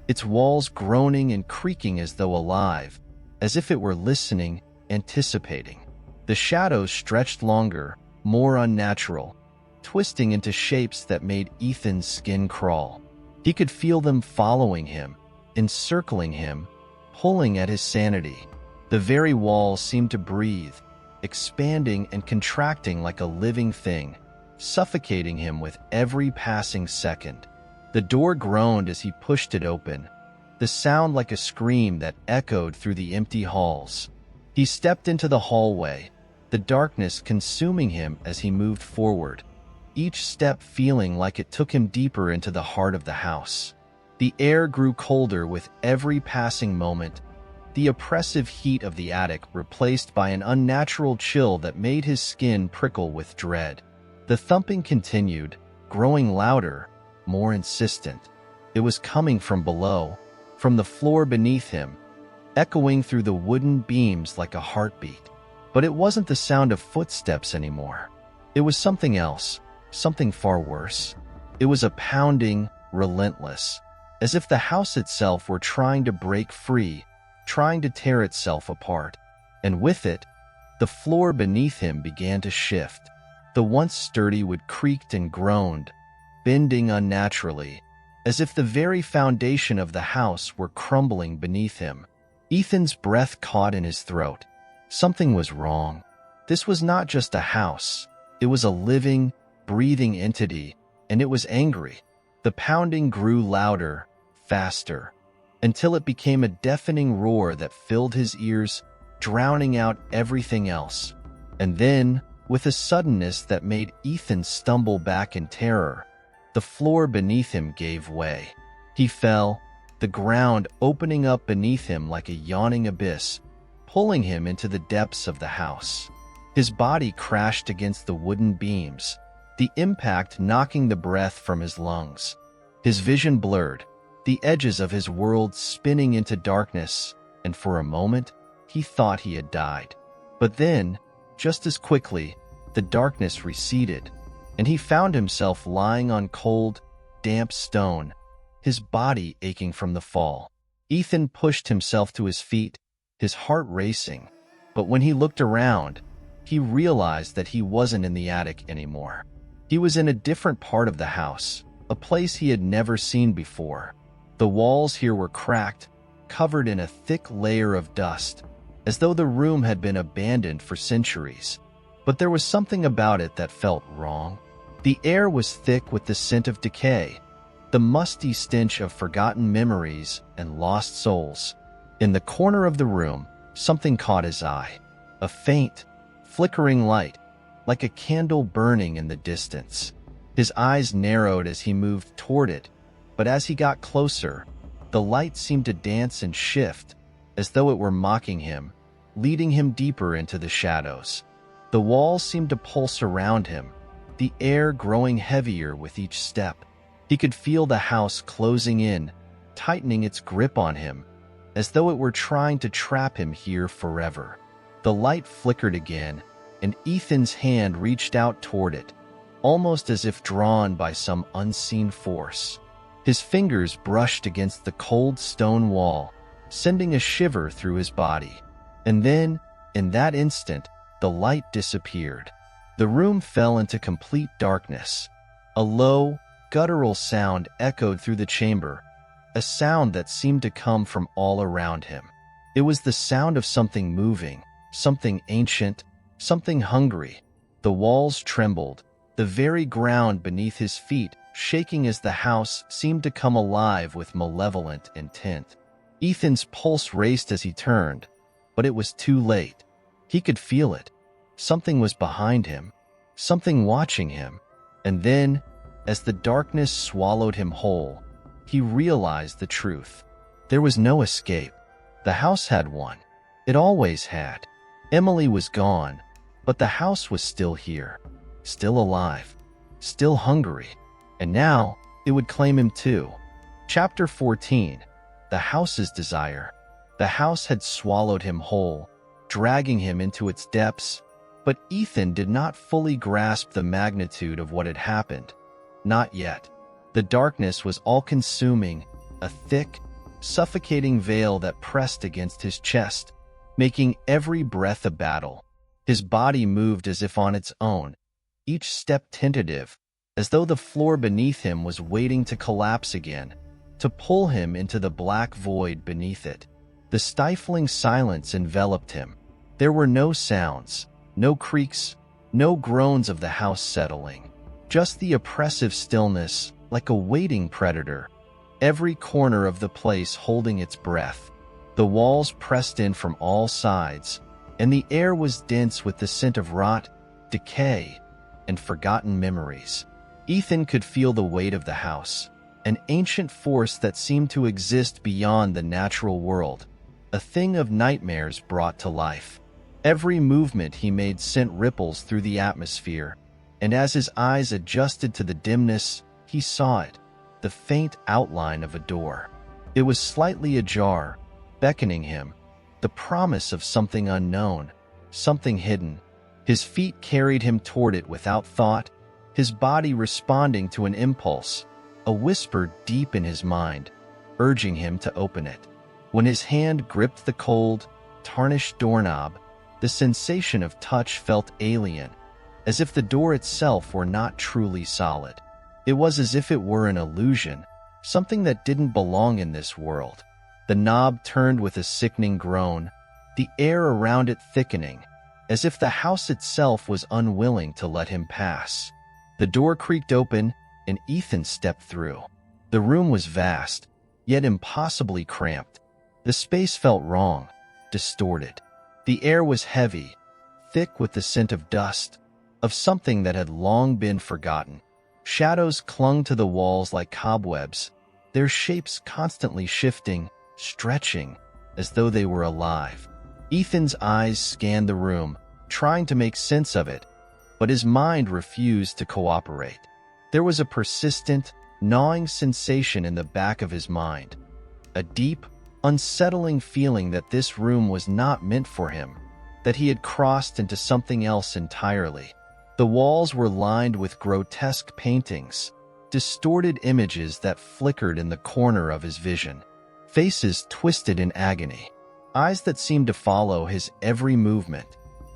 its walls groaning and creaking as though alive, as if it were listening, anticipating. The shadows stretched longer, more unnatural, twisting into shapes that made Ethan's skin crawl. He could feel them following him, encircling him, pulling at his sanity. The very walls seemed to breathe, expanding and contracting like a living thing, suffocating him with every passing second. The door groaned as he pushed it open, the sound like a scream that echoed through the empty halls. He stepped into the hallway, the darkness consuming him as he moved forward, each step feeling like it took him deeper into the heart of the house. The air grew colder with every passing moment, the oppressive heat of the attic replaced by an unnatural chill that made his skin prickle with dread. The thumping continued, growing louder, more insistent. It was coming from below, from the floor beneath him, echoing through the wooden beams like a heartbeat. But it wasn't the sound of footsteps anymore. It was something else, something far worse. It was a pounding, relentless, as if the house itself were trying to break free, trying to tear itself apart. And with it, the floor beneath him began to shift. The once sturdy wood creaked and groaned, bending unnaturally, as if the very foundation of the house were crumbling beneath him. Ethan's breath caught in his throat. Something was wrong. This was not just a house. It was a living, breathing entity, and it was angry. The pounding grew louder, faster, until it became a deafening roar that filled his ears, drowning out everything else. And then, with a suddenness that made Ethan stumble back in terror, the floor beneath him gave way. He fell, the ground opening up beneath him like a yawning abyss, pulling him into the depths of the house. His body crashed against the wooden beams, the impact knocking the breath from his lungs. His vision blurred, the edges of his world spinning into darkness, and for a moment, he thought he had died. But then, just as quickly, the darkness receded, and he found himself lying on cold, damp stone, his body aching from the fall. Ethan pushed himself to his feet, his heart racing. But when he looked around, he realized that he wasn't in the attic anymore. He was in a different part of the house, a place he had never seen before. The walls here were cracked, covered in a thick layer of dust, as though the room had been abandoned for centuries. But there was something about it that felt wrong. The air was thick with the scent of decay, the musty stench of forgotten memories and lost souls. In the corner of the room, something caught his eye. A faint, flickering light, like a candle burning in the distance. His eyes narrowed as he moved toward it, but as he got closer, the light seemed to dance and shift, as though it were mocking him, leading him deeper into the shadows. The walls seemed to pulse around him, the air growing heavier with each step. He could feel the house closing in, tightening its grip on him, as though it were trying to trap him here forever. The light flickered again, and Ethan's hand reached out toward it, almost as if drawn by some unseen force. His fingers brushed against the cold stone wall, sending a shiver through his body. And then, in that instant, the light disappeared. The room fell into complete darkness. A low, guttural sound echoed through the chamber, a sound that seemed to come from all around him. It was the sound of something moving, something ancient, something hungry. The walls trembled, the very ground beneath his feet shaking as the house seemed to come alive with malevolent intent. Ethan's pulse raced as he turned, but it was too late. He could feel it. Something was behind him, something watching him. And then, as the darkness swallowed him whole, he realized the truth. There was no escape. The house had one. It always had. Emily was gone, but the house was still here, still alive, still hungry. And now, it would claim him too. Chapter 14. The House's Desire. The house had swallowed him whole, dragging him into its depths, but Ethan did not fully grasp the magnitude of what had happened. Not yet. The darkness was all-consuming, a thick, suffocating veil that pressed against his chest, making every breath a battle. His body moved as if on its own, each step tentative, as though the floor beneath him was waiting to collapse again, to pull him into the black void beneath it. The stifling silence enveloped him. There were no sounds, No creaks, no groans of the house settling. Just the oppressive stillness, like a waiting predator. Every corner of the place holding its breath. The walls pressed in from all sides, and the air was dense with the scent of rot, decay, and forgotten memories. Ethan could feel the weight of the house, an ancient force that seemed to exist beyond the natural world, a thing of nightmares brought to life. Every movement he made sent ripples through the atmosphere, and as his eyes adjusted to the dimness, he saw it, the faint outline of a door. It was slightly ajar, beckoning him, the promise of something unknown, something hidden. His feet carried him toward it without thought, his body responding to an impulse, a whisper deep in his mind, urging him to open it. When his hand gripped the cold, tarnished doorknob, the sensation of touch felt alien, as if the door itself were not truly solid. It was as if it were an illusion, something that didn't belong in this world. The knob turned with a sickening groan, the air around it thickening, as if the house itself was unwilling to let him pass. The door creaked open, and Ethan stepped through. The room was vast, yet impossibly cramped. The space felt wrong, distorted. The air was heavy, thick with the scent of dust, of something that had long been forgotten. Shadows clung to the walls like cobwebs, their shapes constantly shifting, stretching, as though they were alive. Ethan's eyes scanned the room, trying to make sense of it, but his mind refused to cooperate. There was a persistent, gnawing sensation in the back of his mind, a deep, unsettling feeling that this room was not meant for him, that he had crossed into something else entirely. The walls were lined with grotesque paintings, distorted images that flickered in the corner of his vision, faces twisted in agony, eyes that seemed to follow his every movement.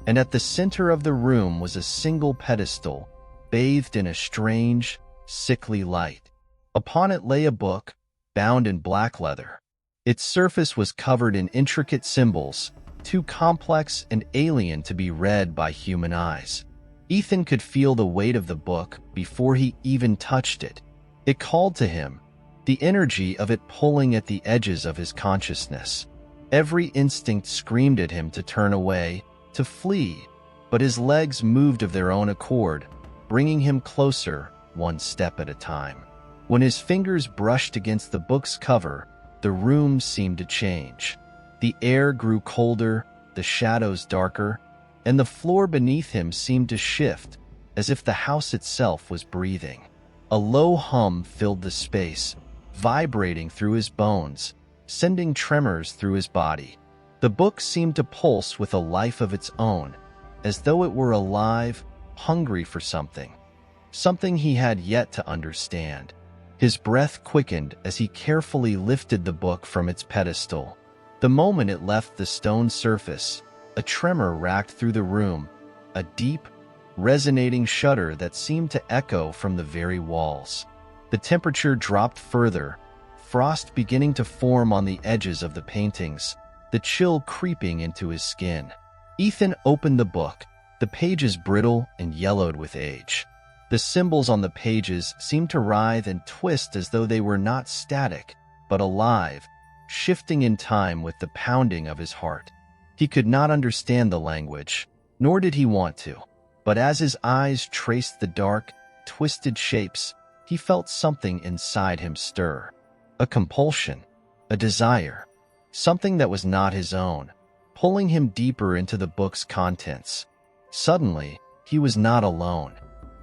And at the center of the room was a single pedestal, bathed in a strange, sickly light. Upon it lay a book, bound in black leather. Its surface was covered in intricate symbols, too complex and alien to be read by human eyes. Ethan could feel the weight of the book before he even touched it. It called to him, the energy of it pulling at the edges of his consciousness. Every instinct screamed at him to turn away, to flee, but his legs moved of their own accord, bringing him closer, one step at a time. When his fingers brushed against the book's cover, the room seemed to change. The air grew colder, the shadows darker, and the floor beneath him seemed to shift, as if the house itself was breathing. A low hum filled the space, vibrating through his bones, sending tremors through his body. The book seemed to pulse with a life of its own, as though it were alive, hungry for something he had yet to understand. His breath quickened as he carefully lifted the book from its pedestal. The moment it left the stone surface, a tremor racked through the room, a deep, resonating shudder that seemed to echo from the very walls. The temperature dropped further, frost beginning to form on the edges of the paintings, the chill creeping into his skin. Ethan opened the book, the pages brittle and yellowed with age. The symbols on the pages seemed to writhe and twist as though they were not static, but alive, shifting in time with the pounding of his heart. He could not understand the language, nor did he want to, but as his eyes traced the dark, twisted shapes, he felt something inside him stir. A compulsion, a desire, something that was not his own, pulling him deeper into the book's contents. Suddenly, he was not alone.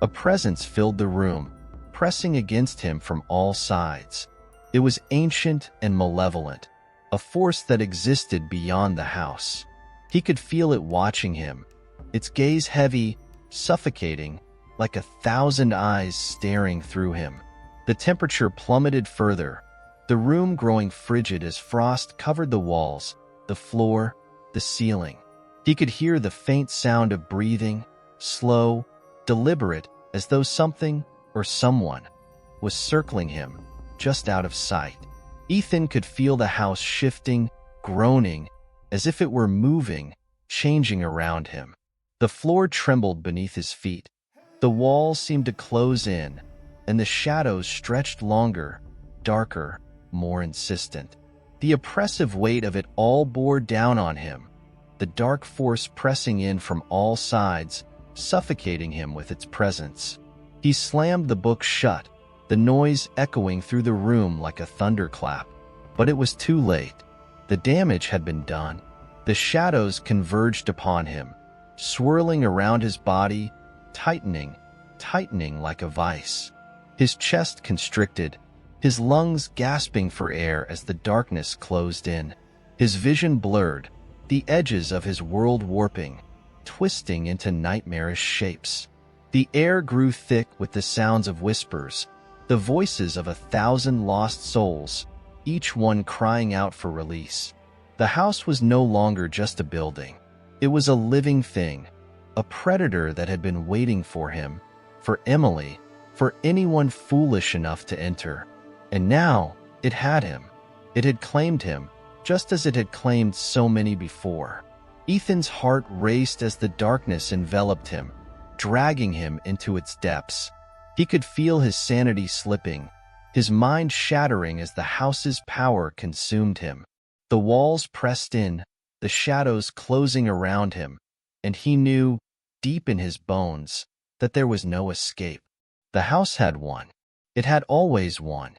A presence filled the room, pressing against him from all sides. It was ancient and malevolent, a force that existed beyond the house. He could feel it watching him, its gaze heavy, suffocating, like 1,000 eyes staring through him. The temperature plummeted further, the room growing frigid as frost covered the walls, the floor, the ceiling. He could hear the faint sound of breathing, slow, deliberate, as though something or someone was circling him, just out of sight. Ethan could feel the house shifting, groaning, as if it were moving, changing around him. The floor trembled beneath his feet. The walls seemed to close in, and the shadows stretched longer, darker, more insistent. The oppressive weight of it all bore down on him, the dark force pressing in from all sides, suffocating him with its presence. He slammed the book shut, the noise echoing through the room like a thunderclap. But it was too late. The damage had been done. The shadows converged upon him, swirling around his body, tightening like a vice. His chest constricted, his lungs gasping for air as the darkness closed in. His vision blurred, the edges of his world warping, twisting into nightmarish shapes. The air grew thick with the sounds of whispers, the voices of 1,000 lost souls, each one crying out for release. The house was no longer just a building. It was a living thing, a predator that had been waiting for him, for Emily, for anyone foolish enough to enter. And now it had him. It had claimed him, just as it had claimed so many before. Ethan's heart raced as the darkness enveloped him, dragging him into its depths. He could feel his sanity slipping, his mind shattering as the house's power consumed him. The walls pressed in, the shadows closing around him, and he knew, deep in his bones, that there was no escape. The house had won. It had always won.